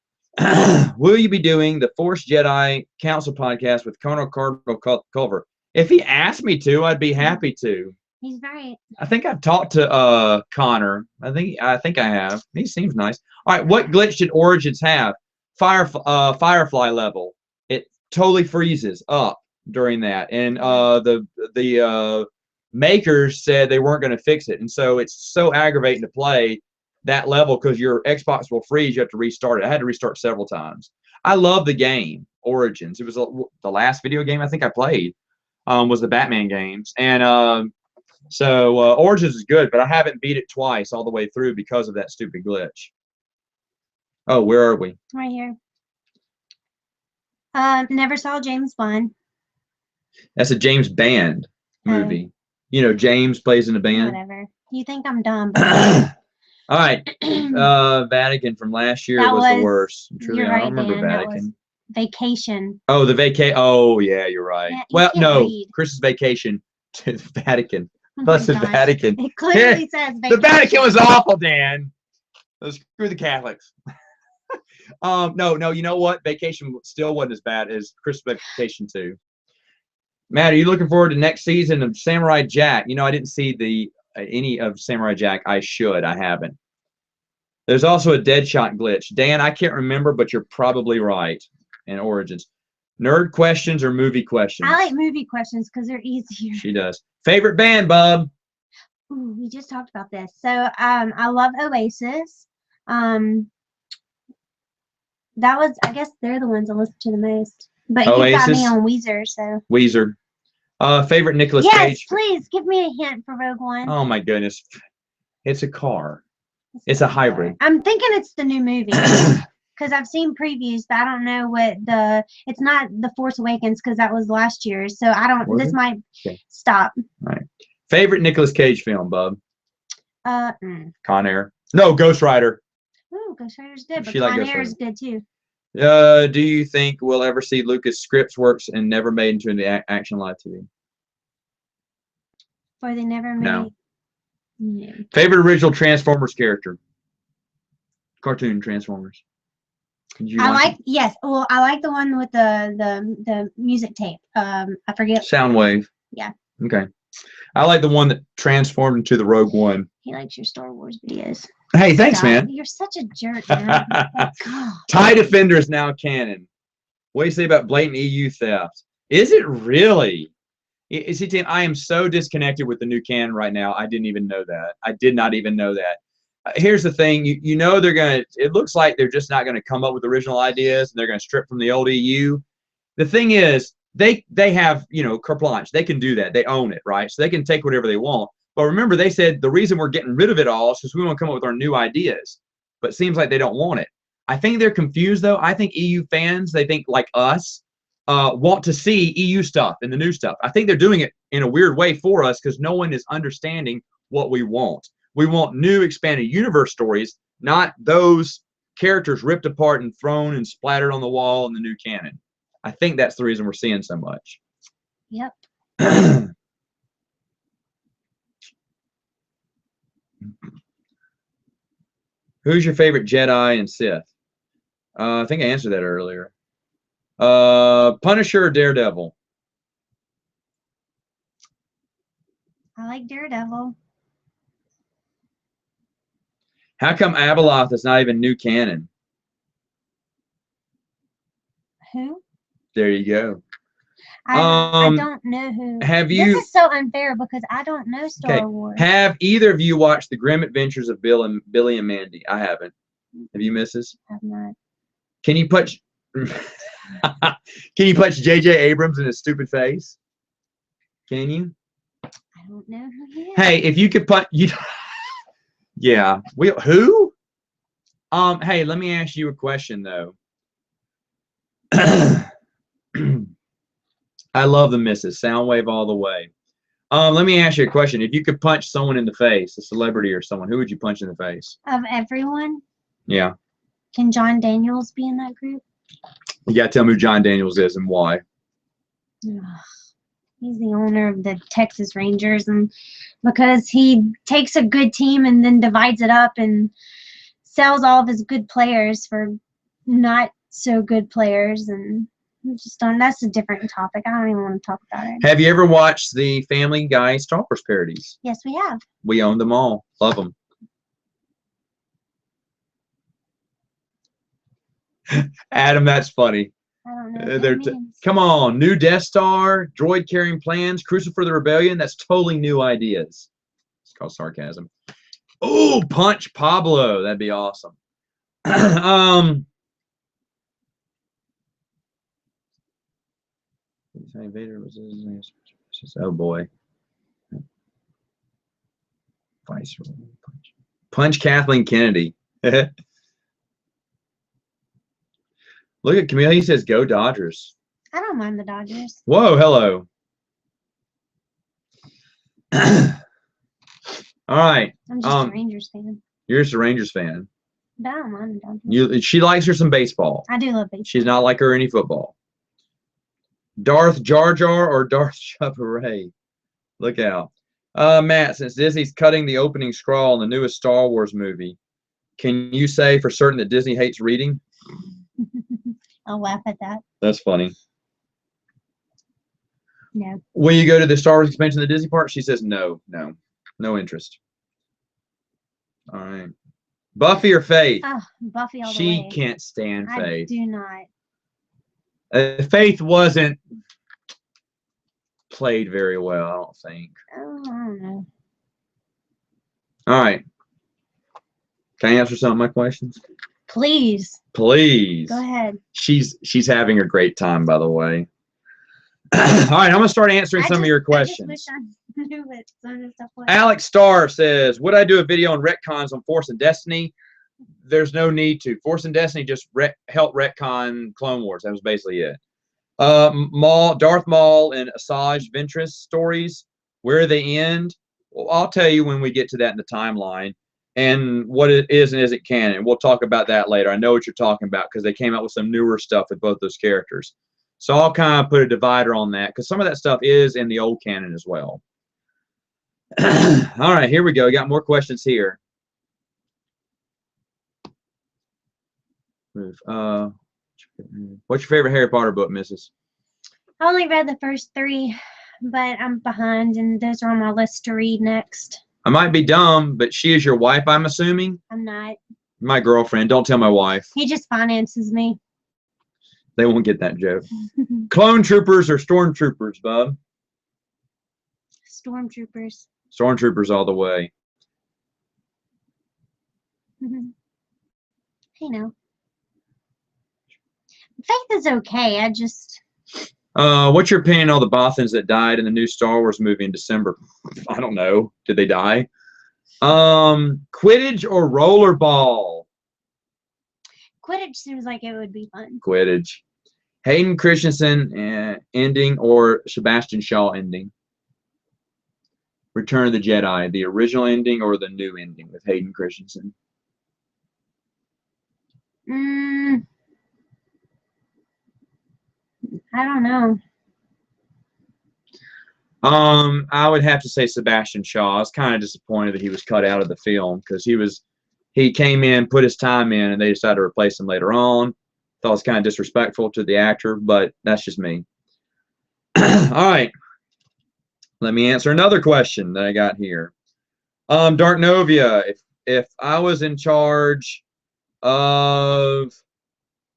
Will you be doing the Force Jedi Council podcast with Colonel Cardinal Culver? If he asked me to, I'd be happy to. He's very. I think I've talked to Connor. I think I have. He seems nice. All right, what glitch did Origins have? Firefly level. It totally freezes up during that, and the makers said they weren't going to fix it, and so it's so aggravating to play that level because your Xbox will freeze. You have to restart it. I had to restart several times. I love the game Origins. It was the last video game I think I played. Was the Batman games, and so Origins is good, but I haven't beat it twice all the way through because of that stupid glitch. Oh, where are we? Right here. Never saw James Bond. That's a James Band movie. You know, James plays in a band. Whatever. You think I'm dumb? But all right. Vatican from last year was the worst. Truly, you're I right, don't remember Dan. Vatican. Vacation. Oh, the Oh, yeah, you're right. Yeah, well, no, read. Chris's vacation to the Vatican. Oh Plus the my gosh. Vatican. It clearly says vacation. The Vatican was awful, Dan. Screw the Catholics. No, you know what? Vacation still wasn't as bad as Chris's Vacation 2. Matt, are you looking forward to next season of Samurai Jack? You know, I didn't see any of Samurai Jack. I should. I haven't. There's also a Deadshot glitch. Dan, I can't remember, but you're probably right. In Origins. Nerd questions or movie questions? I like movie questions because they're easier. She does. Favorite band, Bub? Ooh, we just talked about this. So I love Oasis. That was, I guess they're the ones I listen to the most. But you got me on Weezer, so. Weezer. Favorite Nicolas Yes, Cage? please give me a hint for Rogue One. Oh my goodness. It's a car. It's a hybrid. I'm thinking it's the new movie. Because I've seen previews, but I don't know what it's not The Force Awakens because that was last year. So I don't, might stop. All right. Favorite Nicolas Cage film, Bub? Con Air. No, Ghost Rider. Ooh, Ghost Rider's good, but She liked Con Ghost Air is good too. Do you think we'll ever see Lucas Scripts works and never made into an action live TV? Or they never made? No. Yeah. Favorite original Transformers character? Cartoon Transformers. I like the one with the music tape. I forget. Soundwave. Yeah. Okay. I like the one that transformed into the Rogue One. He likes your Star Wars videos. Hey, thanks, man. You're such a jerk, man. TIE Defender is now canon. What do you say about blatant EU theft? Is it really? See, Tim, I am so disconnected with the new canon right now. I didn't even know that. I did not even know that. Here's the thing. You know they're going to – it looks like they're just not going to come up with original ideas, and they're going to strip from the old EU. The thing is, they have, carte blanche. They can do that. They own it, right? So they can take whatever they want. But remember, they said the reason we're getting rid of it all is because we want to come up with our new ideas. But it seems like they don't want it. I think they're confused, though. I think EU fans, they think like us, want to see EU stuff and the new stuff. I think they're doing it in a weird way for us because no one is understanding what we want. We want new expanded universe stories, not those characters ripped apart and thrown and splattered on the wall in the new canon. I think that's the reason we're seeing so much. Yep. Who's your favorite Jedi and Sith? I think I answered that earlier. Punisher or Daredevil? I like Daredevil. How come Abeloth is not even new canon? Who? There you go. I don't know who. Have you? This is so unfair because I don't know Star Wars. Have either of you watched The Grim Adventures of Billy and Mandy? I haven't. Have you, Mrs.? I have not. Can you punch? Can you punch J.J. Abrams in his stupid face? Can you? I don't know who he is. Hey, if you could punch you. Yeah. Who? Hey, let me ask you a question though. I love the missus. Soundwave all the way. Let me ask you a question. If you could punch someone in the face, a celebrity or someone, who would you punch in the face? Of everyone? Yeah. Can John Daniels be in that group? You gotta tell me who John Daniels is and why. He's the owner of the Texas Rangers, and because he takes a good team and then divides it up and sells all of his good players for not so good players, and Just don't. That's a different topic. I don't even want to talk about it. Have you ever watched the Family Guy Star Wars parodies? Yes, we have. We own them all. Love them. Adam, that's funny. I don't know what that means. Come on, new Death Star, droid carrying plans, Crucifer the Rebellion. That's totally new ideas. It's called sarcasm. Oh, punch Pablo. That'd be awesome. Vader was oh boy. Viceroy. Punch Kathleen Kennedy. Look at Camille. He says, "Go Dodgers." I don't mind the Dodgers. Whoa, hello. All right. I'm just a Rangers fan. You're just a Rangers fan. But I don't mind the Dodgers. She likes her some baseball. I do love baseball. She's not like her any football. Darth Jar Jar or Darth Chaparay? Look out. Matt, since Disney's cutting the opening scroll in the newest Star Wars movie, can you say for certain that Disney hates reading? I'll laugh at that. That's funny. No. Will you go to the Star Wars expansion of the Disney park? She says no interest. All right. Buffy or Faith? Oh, Buffy all the She way. can't stand Faith. I do not. Faith wasn't played very well, I don't think. Oh, I don't know. All right. Can I answer some of my questions? Please. Please. Go ahead. She's having a great time, by the way. All right, I'm gonna start answering some of your questions. I just wish I knew what some of the stuff was. Alex Starr says, "Would I do a video on retcons on Force and Destiny?" There's no need to. Force and Destiny just helped retcon Clone Wars. That was basically it. Darth Maul and Asajj Ventress stories, where they end. Well, I'll tell you when we get to that in the timeline and what it is and isn't canon. We'll talk about that later. I know what you're talking about because they came out with some newer stuff with both those characters. So I'll kind of put a divider on that because some of that stuff is in the old canon as well. All right, here we go. Got more questions here. What's your favorite Harry Potter book, Mrs.? I only read the first 3, but I'm behind, and those are on my list to read next. I might be dumb, but she is your wife, I'm assuming? I'm not. My girlfriend. Don't tell my wife. He just finances me. They won't get that joke. Clone troopers or stormtroopers, bub? Stormtroopers. Stormtroopers all the way. Hey, no. Faith is okay. I just. What's your opinion on the Bothans that died in the new Star Wars movie in December? I don't know. Did they die? Quidditch or rollerball? Quidditch seems like it would be fun. Quidditch. Hayden Christensen ending or Sebastian Shaw ending? Return of the Jedi, the original ending or the new ending with Hayden Christensen? I don't know. I would have to say Sebastian Shaw. I was kind of disappointed that he was cut out of the film because he came in, put his time in, and they decided to replace him later on. Thought it was kind of disrespectful to the actor, but that's just me. All right. Let me answer another question that I got here. Dark Novia, if I was in charge of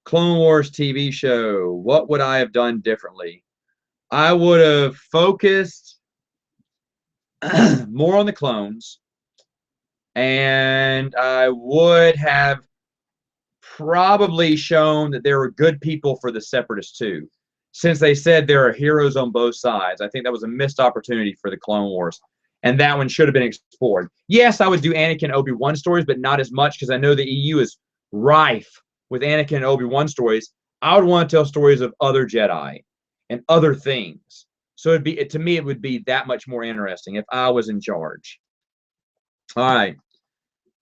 Clone Wars TV show, what would I have done differently? I would have focused more on the clones, and I would have probably shown that there were good people for the Separatists too. Since they said there are heroes on both sides, I think that was a missed opportunity for the Clone Wars, and that one should have been explored. Yes, I would do Anakin Obi-Wan stories, but not as much because I know the EU is rife with Anakin and Obi-Wan stories. I would want to tell stories of other Jedi and other things. So to me, it would be that much more interesting if I was in charge. All right.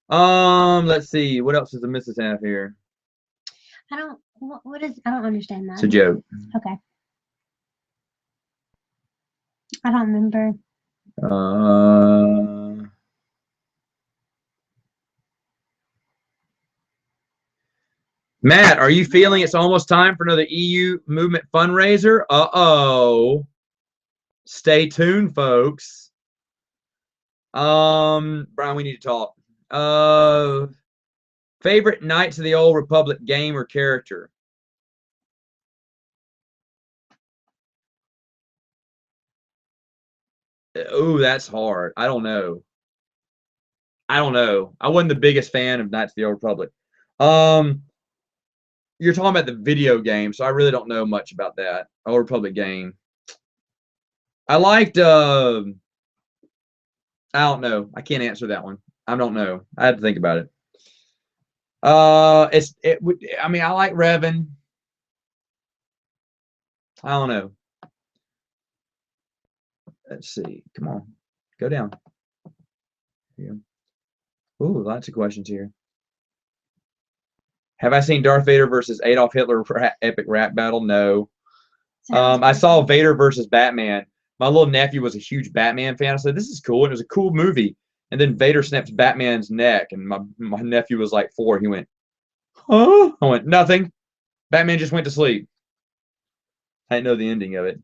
Let's see. What else does the missus have here? I don't understand that. It's a joke. Okay. I don't remember. Matt, are you feeling it's almost time for another EU movement fundraiser? Uh-oh. Stay tuned, folks. Brian, we need to talk. Favorite Knights of the Old Republic game or character? Oh, that's hard. I don't know. I wasn't the biggest fan of Knights of the Old Republic. You're talking about the video game, so I really don't know much about that Old Republic game. I liked. I don't know. I can't answer that one. I don't know. I had to think about it. I mean, I like Revan. I don't know. Let's see. Come on, go down. Here. Ooh, lots of questions here. Have I seen Darth Vader versus Adolf Hitler epic rap battle? No. I saw Vader versus Batman. My little nephew was a huge Batman fan. I said, this is cool. And it was a cool movie. And then Vader snaps Batman's neck. And my nephew was like 4. He went, huh? I went, nothing. Batman just went to sleep. I didn't know the ending of it.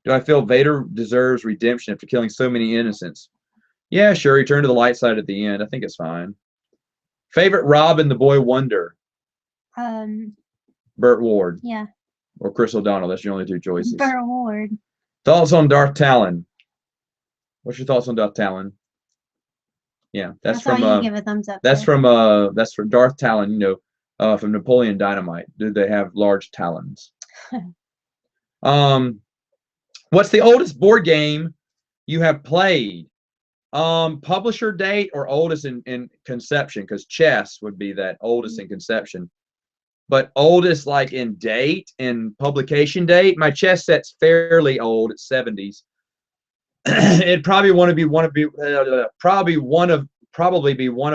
Do I feel Vader deserves redemption after killing so many innocents? Yeah, sure. He turned to the light side at the end. I think it's fine. Favorite Robin the Boy Wonder? Burt Ward. Yeah. Or Chris O'Donnell. That's your only 2 choices. Burt Ward. Thoughts on Darth Talon? What's your thoughts on Darth Talon? Yeah, that's from. You give a thumbs up. That's from Darth Talon. You know, from Napoleon Dynamite. Do they have large talons? What's the oldest board game you have played? Publisher date or oldest in conception? Because chess would be that oldest in conception. But oldest like in date, in publication date, my chess set's fairly old. It's 70s. It'd probably be one of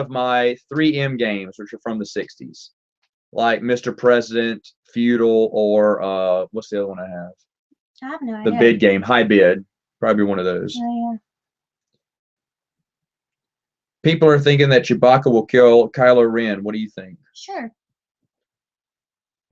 my 3M games, which are from the 60s, like Mr. President, Feudal, or what's the other one I have? I have no idea. The bid game, High Bid, probably one of those. Oh, yeah. People are thinking that Chewbacca will kill Kylo Ren. What do you think? Sure.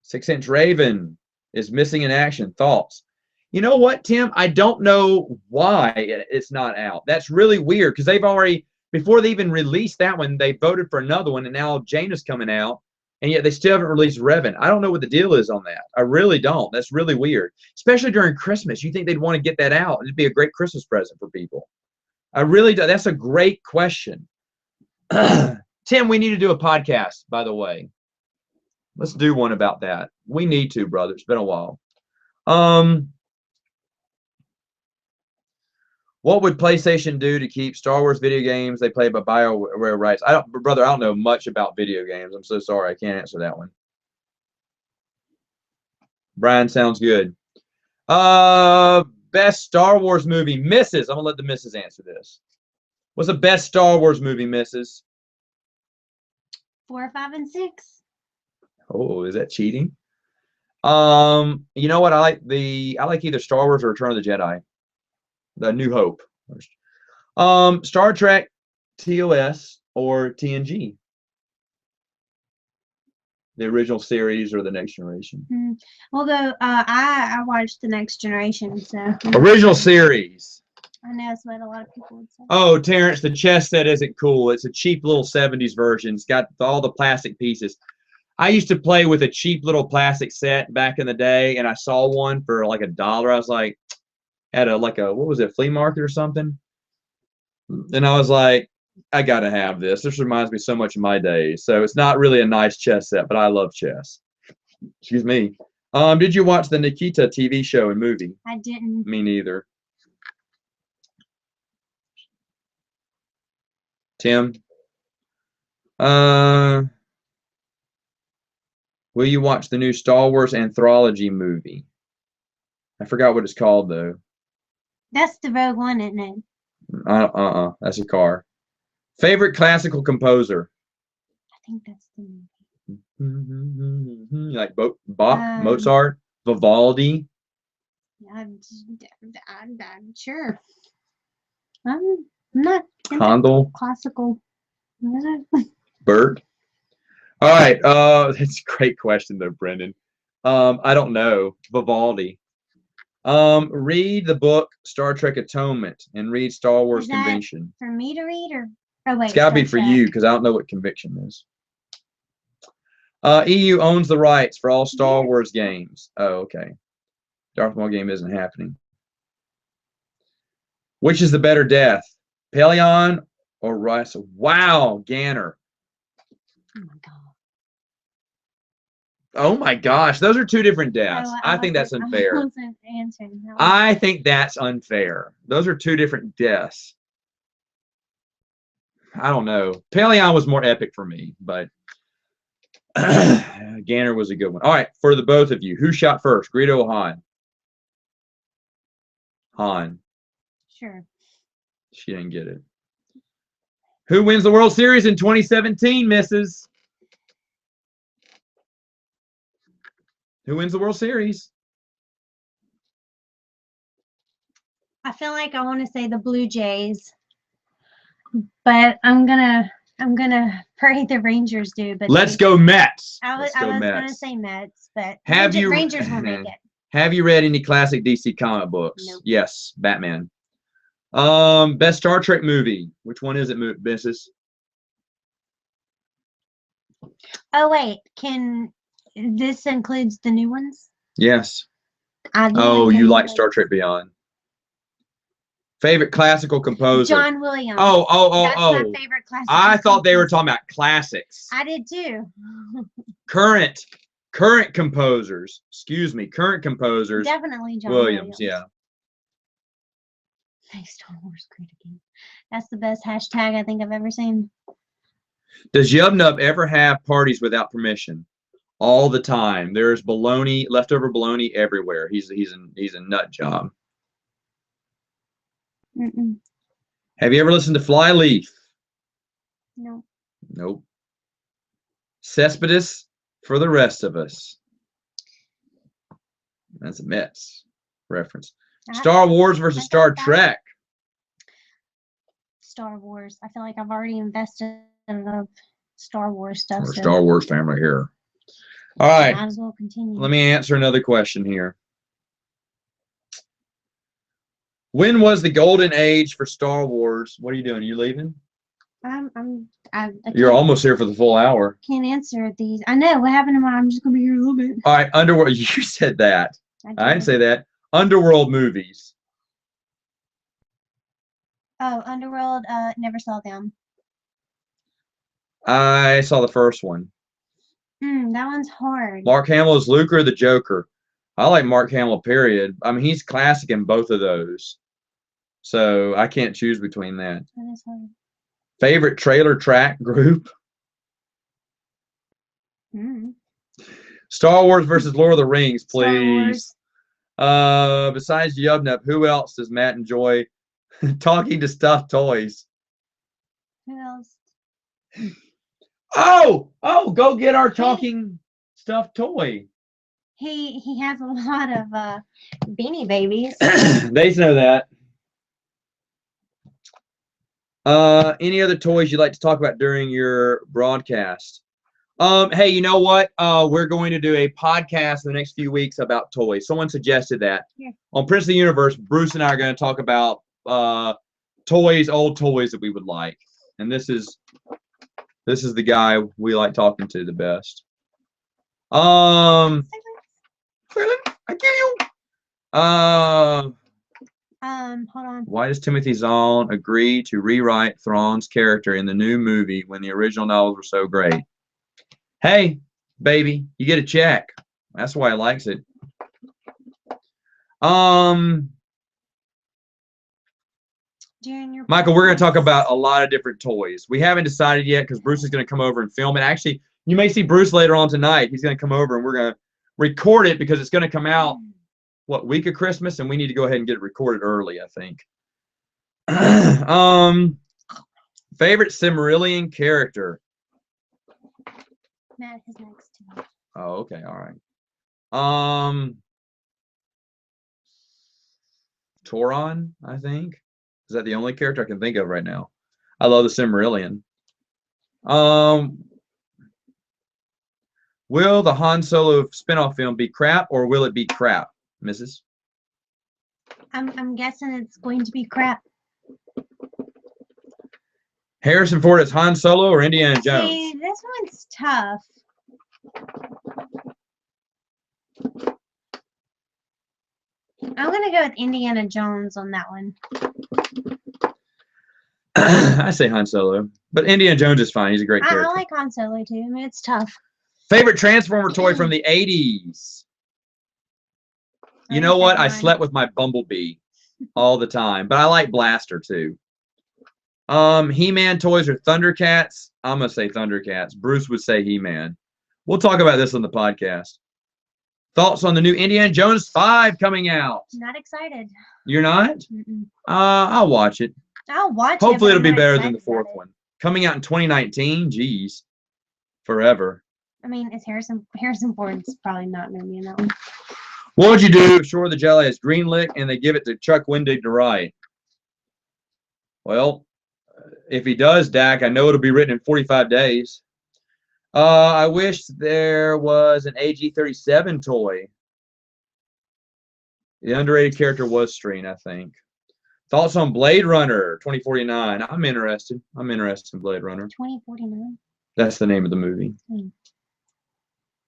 6-inch Raven is missing in action. Thoughts? You know what, Tim? I don't know why it's not out. That's really weird because they've already, before they even released that one, they voted for another one, and now Jaina's coming out, and yet they still haven't released Revan. I don't know what the deal is on that. I really don't. That's really weird, especially during Christmas. You think they'd want to get that out? It'd be a great Christmas present for people. I really do. That's a great question. Tim, we need to do a podcast, by the way. Let's do one about that. We need to, brother. It's been a while. What would PlayStation do to keep Star Wars video games they play by BioWare rights? I don't know much about video games. I'm so sorry. I can't answer that one. Brian, sounds good. Best Star Wars movie, Mrs. I'm gonna let the Mrs. answer this. What's the best Star Wars movie, Mrs.? 4, 5, and 6. Oh, is that cheating? You know what? I like either Star Wars or Return of the Jedi. The New Hope. Star Trek, TOS, or TNG. The original series or the Next Generation. Although I watched the Next Generation, so original series. I know it's what a lot of people would say. Oh, Terrence, the chess set isn't cool. It's a cheap little 70s version. It's got all the plastic pieces. I used to play with a cheap little plastic set back in the day, and I saw one for like $1. I was like, at what was it, flea market or something? And I was like, I gotta have this. This reminds me so much of my days. So it's not really a nice chess set, but I love chess. Excuse me. Did you watch the Nikita TV show and movie? I didn't. Me neither. Tim? Will you watch the new Star Wars anthology movie? I forgot what it's called though. That's the Rogue One, isn't it? That's a car. Favorite classical composer? I think that's the movie. Like Bach, Mozart, Vivaldi. I'm sure. I'm not Handel. classical. What is it? Bert. All right. That's a great question though, Brendan. I don't know. Vivaldi. Read the book Star Trek Atonement and read Star Wars Is that Conviction. for me to read or? Oh wait, It's got to be Star for Trek. you because I don't know what Conviction is. EU owns the rights for all Star Wars games. Oh, okay. Darth Maul game isn't happening. Which is the better death, Pelion or Russ? Wow, Ganner. Oh my god. Oh my gosh, those are two different deaths. Oh, I think that's unfair. I wasn't answering that one. I think that's unfair. Those are two different deaths. I don't know. Pelion was more epic for me, but Ganner was a good one. All right, for the both of you, who shot first, Greedo or Han? Han. Sure. She didn't get it. Who wins the World Series in 2017, Mrs.? Who wins the World Series? I feel like I want to say the Blue Jays, but I'm gonna pray the Rangers do. But Let's go Mets. I was gonna say Mets, but Rangers will make it. Have you read any classic DC comic books? Nope. Yes, Batman. Best Star Trek movie. Which one is it, Mrs.? Oh wait, can this includes the new ones? Yes. Oh, you like Star Trek Beyond. Favorite classical composer? John Williams. Oh. That's my favorite classical. I thought they were talking about classics. I did too. Current composers. Excuse me, current composers. Definitely John Williams. Yeah. Make Star Wars great again. That's the best hashtag I think I've ever seen. Does Yub Nub ever have parties without permission? All the time. There's baloney, leftover baloney everywhere. He's a nut job. Mm-mm. Have you ever listened to Flyleaf? No. Nope. Cespedes for the rest of us. That's a Mets reference. Star Wars versus Star Trek. Star Wars. I feel like I've already invested in the Star Wars stuff. We're a Star Wars family here. All right. Might as well continue. Let me answer another question here. When was the golden age for Star Wars? What are you doing? Are you leaving? You're almost here for the full hour. Can't answer these. I know what happened to my. I'm just gonna be here a little bit. All right, Underworld. You said that. I didn't say that. Underworld movies. Oh, Underworld. Never saw them. I saw the first one. That one's hard. Mark Hamill is Luke or the Joker. I like Mark Hamill, period. I mean, he's classic in both of those. So I can't choose between that. That is hard. Favorite trailer track group? Star Wars versus Lord of the Rings, please. Besides Yubnub, who else does Matt enjoy talking to stuffed toys? Who else? Oh, go get our talking stuffed toy. He has a lot of Beanie Babies. They know that. Any other toys you'd like to talk about during your broadcast? Hey, you know what? We're going to do a podcast in the next few weeks about toys. Someone suggested that. Yeah. On Prince of the Universe, Bruce and I are going to talk about toys, old toys that we would like. And this is the guy we like talking to the best. Clearly, I give you. Hold on. Why does Timothy Zahn agree to rewrite Thrawn's character in the new movie when the original novels were so great? Hey, baby, you get a check. That's why he likes it. Michael, we're going to talk about a lot of different toys. We haven't decided yet because Bruce is going to come over and film it. Actually, you may see Bruce later on tonight. He's going to come over and we're going to record it because it's going to come out, what, week of Christmas? And we need to go ahead and get it recorded early, I think. Favorite Silmarillion character? Matt is next to me. Oh, okay. All right. Tauron, I think. Is that the only character I can think of right now? I love the Silmarillion. Will the Han Solo spinoff film be crap or will it be crap, Mrs.? I'm guessing it's going to be crap. Harrison Ford as Han Solo or Indiana Jones? See, this one's tough. I'm gonna go with Indiana Jones on that one. I say Han Solo, but Indiana Jones is fine. He's a great I character. like Han Solo too. I mean, it's tough. Favorite Transformer toy from the 80s? You know what? I slept with my Bumblebee all the time, but I like Blaster too. He-Man toys or Thundercats? I'm gonna say Thundercats. Bruce would say He-Man. We'll talk about this on the podcast. Thoughts on the new Indiana Jones 5 coming out? Not excited. You're not? Mm-mm. I'll watch it. I'll watch it. Hopefully but it'll be I'm not better than the excited fourth about it. one. Coming out in 2019? Jeez. Forever. I mean, it's Harrison Ford's probably not gonna be in that one. What would you do if Shore of the Jedi is greenlit and they give it to Chuck Wendig to write? Well, if he does, Dak, I know it'll be written in 45 days. I wish there was an AG-37 toy. The underrated character was Streen, I think. Thoughts on Blade Runner 2049? I'm interested. I'm interested in Blade Runner. 2049. That's the name of the movie.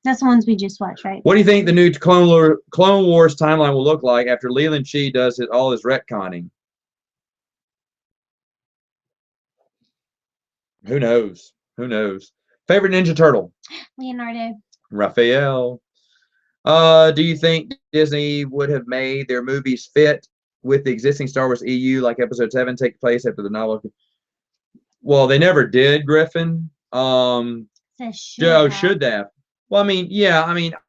That's the ones we just watched, right? What do you think the new Clone Wars timeline will look like after Leland Chi does all his retconning? Who knows? Who knows? Favorite Ninja Turtle? Leonardo. Raphael. Do you think Disney would have made their movies fit with the existing Star Wars EU, like Episode 7 take place after the novel? Well, they never did, Griffin. Says Should have. Well, I mean, yeah,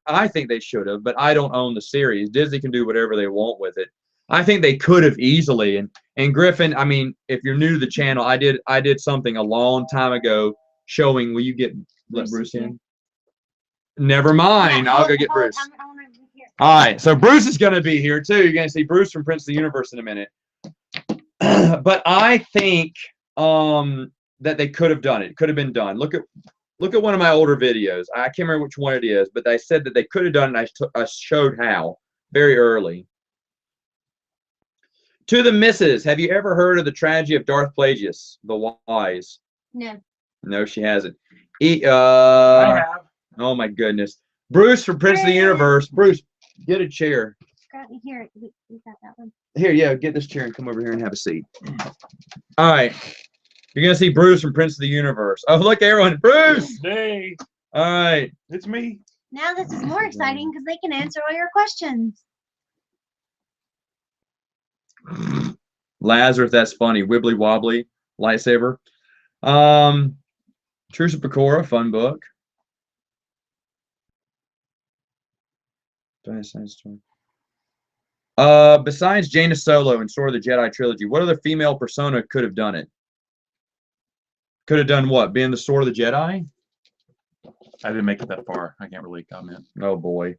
I think they should have, but I don't own the series. Disney can do whatever they want with it. I think they could have easily. And Griffin, I mean, if you're new to the channel, I did something a long time ago showing. Will you let Bruce in? Never mind. I'll go get Bruce. All right, so Bruce is going to be here too. You're going to see Bruce from Prince of the Universe in a minute. But I think that they could have done it. It could have been done. Look at one of my older videos. I can't remember which one it is, but they said that they could have done it. I showed how very early. To the missus, have you ever heard of the tragedy of Darth Plagueis the Wise? No. No, she hasn't. I have. Oh my goodness. Bruce from Prince of the Universe. Bruce, get a chair. Here, we got that one. Here, yeah, get this chair and come over here and have a seat. All right. You're going to see Bruce from Prince of the Universe. Oh, look, everyone. Bruce! Hey, All right. it's me. Now this is more exciting because they can answer all your questions. Lazarus, that's funny. Wibbly wobbly lightsaber. Truce of Pecora, fun book. Besides Jaina Solo in Sword of the Jedi trilogy, what other female persona could have done it? Could have done what? Being the Sword of the Jedi? I didn't make it that far. I can't really comment. Oh boy.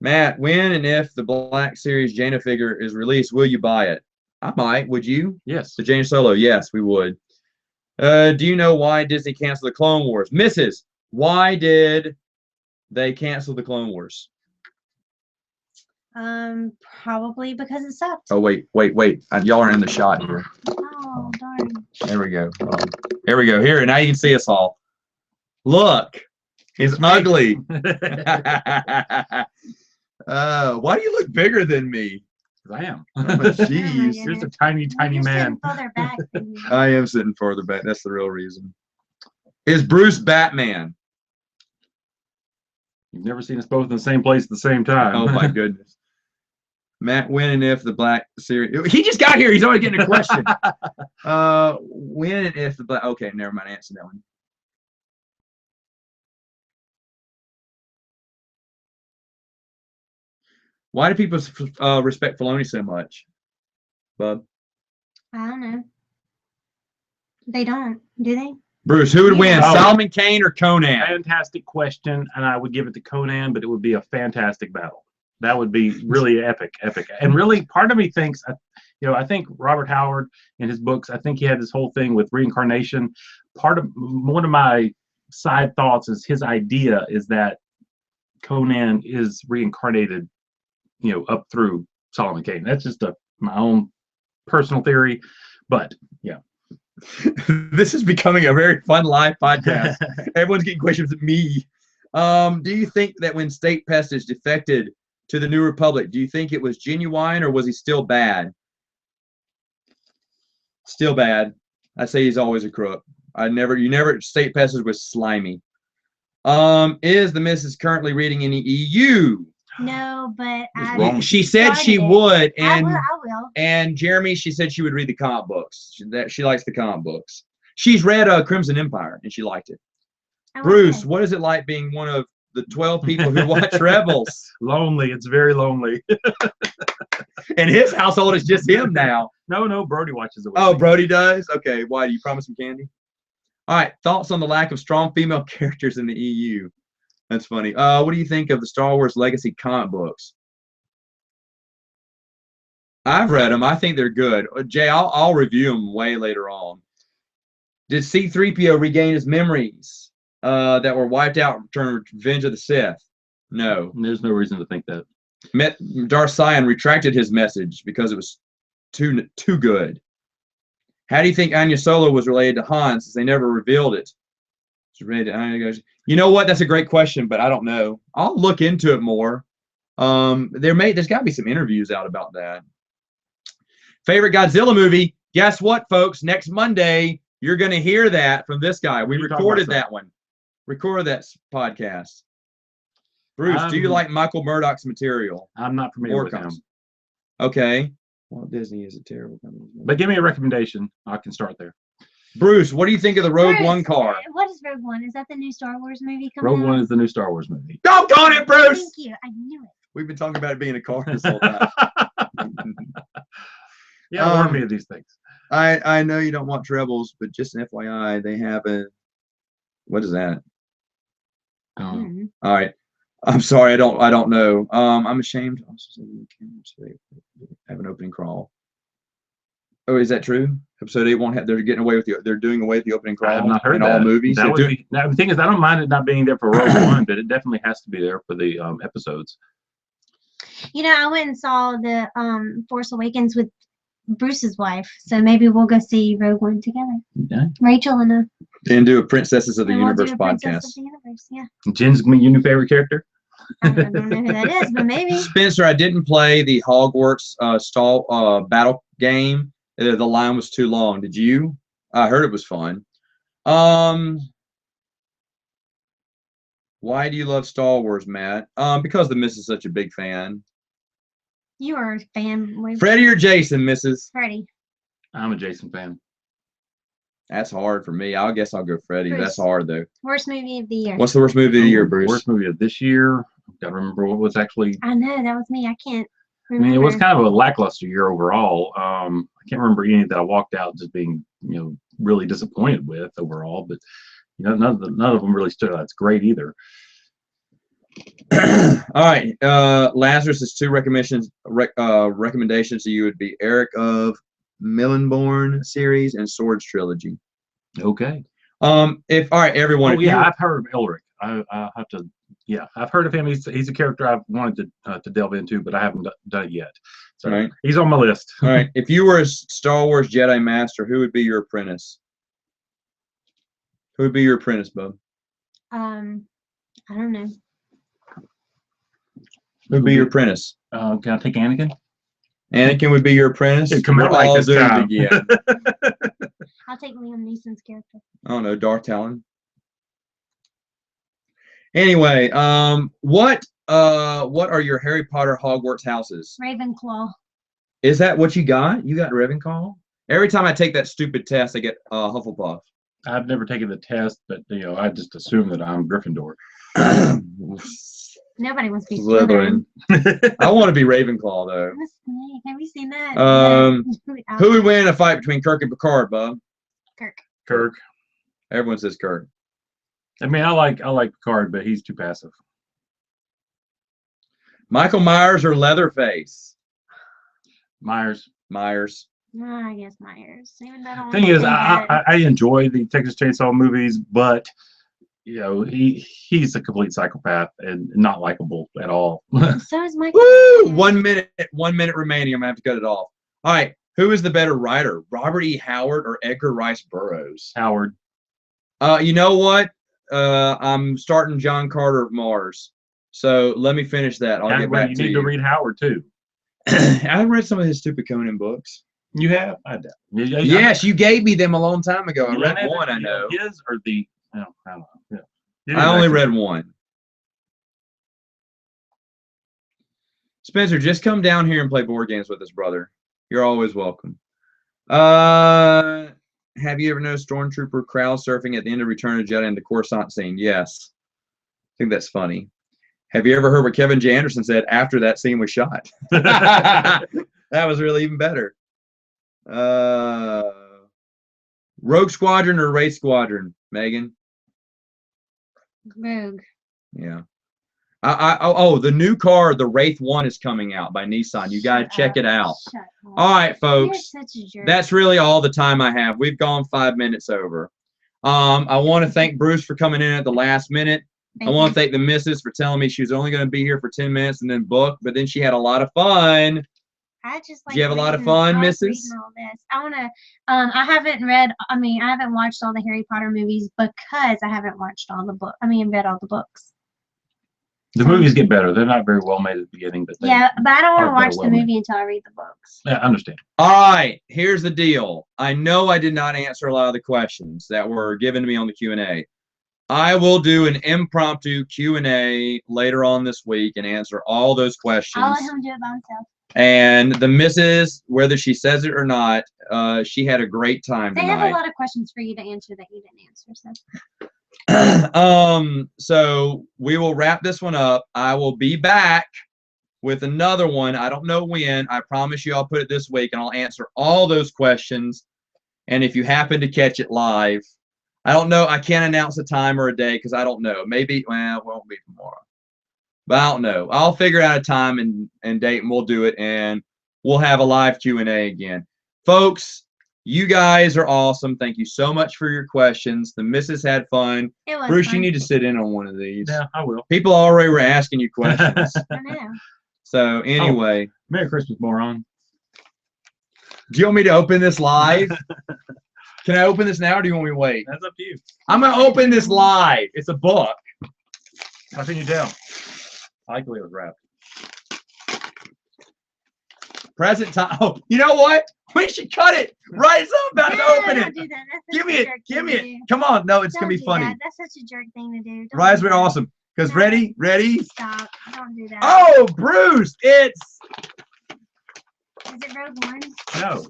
Matt, when and if the Black Series Jaina figure is released, will you buy it? I might. Would you? Yes. The Jaina Solo, yes, we would. Do you know why Disney canceled the Clone Wars? Mrs., why did they cancel the Clone Wars? Probably because it sucked. Oh, wait. Y'all are in the shot here. Oh, darn. There we go. Hold on. Here we go. Here, now you can see us all. Look. It's ugly. Why do you look bigger than me? I am. Oh, jeez. Oh, Here's a tiny, tiny You're man. sitting further back than me. I am sitting further back. That's the real reason. Is Bruce Batman? You've never seen us both in the same place at the same time. Oh my goodness. Matt, when and if the Black Series. He just got here. He's always getting a question. When and if the Black. Okay, never mind. Answer that one. Why do people respect Filoni so much, Bub? I don't know. They don't, do they? Bruce, who would win, Oh. Solomon Kane or Conan? Fantastic question, and I would give it to Conan, but it would be a fantastic battle. That would be really epic. And really, part of me thinks, I think Robert Howard in his books, I think he had this whole thing with reincarnation. One of my side thoughts is his idea is that Conan is reincarnated, up through Solomon Kane. That's just my own personal theory, but yeah. This is becoming a very fun live podcast. Everyone's getting questions at me. Do you think that when State Pestis defected to the New Republic, do you think it was genuine or was he still bad? Still bad. I say he's always a crook. State Pestis was slimy. Is the missus currently reading any EU? No, but She said she started it. would, and I will. and Jeremy, she said she would read the comic books. She likes the comic books. She's read Crimson Empire and she liked it. I will. Bruce, what is it like being one of the 12 people who watch Rebels? Lonely. It's very lonely. And his household is just him now. No, Brody watches it. Oh, Brody does? Okay, why? Do you promise him candy? All right, thoughts on the lack of strong female characters in the EU? That's funny. What do you think of the Star Wars Legacy comic books? I've read them. I think they're good. Jay, I'll review them way later on. Did C-3PO regain his memories that were wiped out during Revenge of the Sith? No. There's no reason to think that. Darth Sion retracted his message because it was too good. How do you think Anya Solo was related to Han since they never revealed it? You know what? That's a great question, but I don't know. I'll look into it more. There's got to be some interviews out about that. Favorite Godzilla movie? Guess what, folks? Next Monday, you're going to hear that from this guy. We recorded that one. Recorded that podcast. Bruce, do you like Michael Murdoch's material? I'm not familiar with him. Okay. Walt Disney is a terrible company. But give me a recommendation. I can start there. Bruce, what do you think of the Rogue Bruce, One car? What is Rogue One? Is that the new Star Wars movie coming Rogue out? One is the new Star Wars movie. Doggone it, Bruce! Thank you. I knew it. We've been talking about it being a car this whole time. Yeah, warn me of these things. I know you don't watch Rebels, but just an FYI, they have a. What is that? Mhm. All right. I'm sorry. I don't know. I'm ashamed. I have an opening crawl. Oh, is that true? Episode 8 won't have. They're doing away with the opening crawl. I have not heard in that. all movies. Now, the thing is, I don't mind it not being there for Rogue One, but it definitely has to be there for the episodes. I went and saw the Force Awakens with Bruce's wife, so maybe we'll go see Rogue One together. Yeah. Rachel and And do a Princesses of the and we'll Universe do a Princess podcast. of the Universe. Yeah, Jen's your new favorite character? I don't know who that is, but maybe. Spencer, I didn't play the Hogwarts battle game. The line was too long. Did you? I heard it was fun. Why do you love Star Wars, Matt? Because the Miss is such a big fan. You are a fan. With Freddie or Jason, Mrs.? Freddie. I'm a Jason fan. That's hard for me. I guess I'll go Freddie. Bruce. That's hard though. Worst movie of the year. What's the worst movie of the year, Bruce? Worst movie of this year. I've got to remember what was actually. I know that was me. I can't I remember. mean, it was kind of a lackluster year overall. I can't remember any that I walked out just being, really disappointed with overall. But none of them really stood out. It's great either. All right. Lazarus' two recommendations to you would be Eric of Millenborn series and Swords trilogy. Okay. All right, everyone. Oh yeah, I've heard of Elric. I have to. Yeah, I've heard of him. He's a character I've wanted to delve into, but I haven't done it yet. So Right. He's on my list. All right. If you were a Star Wars Jedi Master, who would be your apprentice? Who would be your apprentice, Bub? I don't know. Who would be your apprentice? Can I take Anakin? Anakin would be your apprentice. Yeah, come We're out like all this doomed time. again. I'll take Liam Neeson's character. I don't know, Darth Talon. Anyway, what are your Harry Potter Hogwarts houses? Ravenclaw. Is that what you got? You got Ravenclaw? Every time I take that stupid test, I get Hufflepuff. I've never taken the test, but I just assume that I'm Gryffindor. Nobody wants to be Slytherin. Slytherin. I want to be Ravenclaw though. I'm a snake. Have you seen that? Who would win in a fight between Kirk and Picard, Bub? Kirk. Everyone says Kirk. I mean, I like Picard, but he's too passive. Michael Myers or Leatherface? Myers. Myers. No, I guess Myers. Even though I don't Thing wanna is, think that. I enjoy the Texas Chainsaw movies, but he's a complete psychopath and not likable at all. So is Michael. Woo! Myers. 1 minute remaining. I'm gonna have to cut it off. All right. Who is the better writer, Robert E. Howard or Edgar Rice Burroughs? Howard. You know what? I'm starting John Carter of Mars. So let me finish that. I'll get back you to need you. to read Howard too. I read some of his stupid Conan books. You have? I doubt. Yes, you gave me them a long time ago. I You read have one, I know. His or the? I don't know. Yeah. I only read one. Spencer, just come down here and play board games with us, brother. You're always welcome. Have you ever noticed Stormtrooper crowd surfing at the end of Return of the Jedi in the Coruscant scene? Yes. I think that's funny. Have you ever heard what Kevin J. Anderson said after that scene was shot? That was really even better. Rogue Squadron or Wraith Squadron, Megan? Rogue. Yeah. The new car, the Wraith 1 is coming out by Nissan. You got to check it out. Shut up. All right, You're folks. such a jerk. That's really all the time I have. We've gone 5 minutes over. I want to thank Bruce for coming in at the last minute. I want to thank the missus for telling me she was only going to be here for 10 minutes and then book, but then she had a lot of fun. I just like. Did you have a lot of reading- fun, I like Mrs.? reading all this. I want to. I haven't read. I mean, I haven't watched all the Harry Potter movies because I haven't watched all the book. I mean, read all the books. The movies get better. They're not very well made at the beginning, but Yeah, but I don't want to are watch better the well made. movie until I read the books. I understand. All right, here's the deal. I know I did not answer a lot of the questions that were given to me on the Q&A. I will do an impromptu Q&A later on this week and answer all those questions. I'll let him do it by himself. And the missus, whether she says it or not, she had a great time They have a tonight. lot of questions for you to answer that you didn't answer. So So we will wrap this one up. I will be back with another one. I don't know when. I promise you I'll put it this week and I'll answer all those questions. And if you happen to catch it live, I don't know. I can't announce a time or a day because I don't know. Maybe, well, it won't be tomorrow. But I don't know. I'll figure out a time and date and we'll do it. And we'll have a live Q&A again. Folks, you guys are awesome. Thank you so much for your questions. The missus had fun. it was Bruce, fun. you need to sit in on one of these. Yeah, I will. People already were asking you questions. I know. So anyway, Merry Christmas, moron. do you want me to open this live? Can I open this now or do you want me to wait? That's up to you. I'm going to open this live. It's a book. How can you tell? I like the way it was wrapped. Present time. Oh, you know what? We should cut it right as I'm about to open don't it. do that. That's Give such me a it. jerk Give thing me to it. do. Come on. No, it's Don't going to be do funny. that. That's such a jerk thing to do. Don't Rise, do we're that. awesome. Because No. ready? Ready? Stop. Don't do that. Oh, Bruce, it's. Is it Rogue One? No.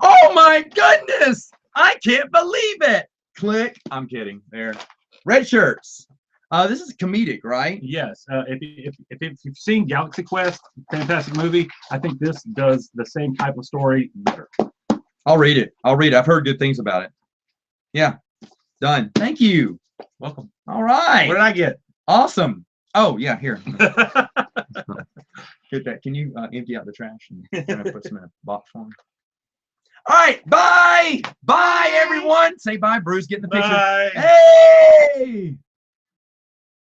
Oh my goodness. I can't believe it. Click. I'm kidding. There. Red shirts. This is comedic, right? Yes. If you've seen Galaxy Quest, fantastic movie, I think this does the same type of story better. I'll read it. I'll read it. I've heard good things about it. Yeah. Done. Thank you. Welcome. All right. What did I get? Awesome. Oh, yeah. Here. Get that. Can you empty out the trash and kind of put some in a box for me? All right. Bye. Bye, everyone. Say bye, Bruce. Get in the picture. Bye. Hey.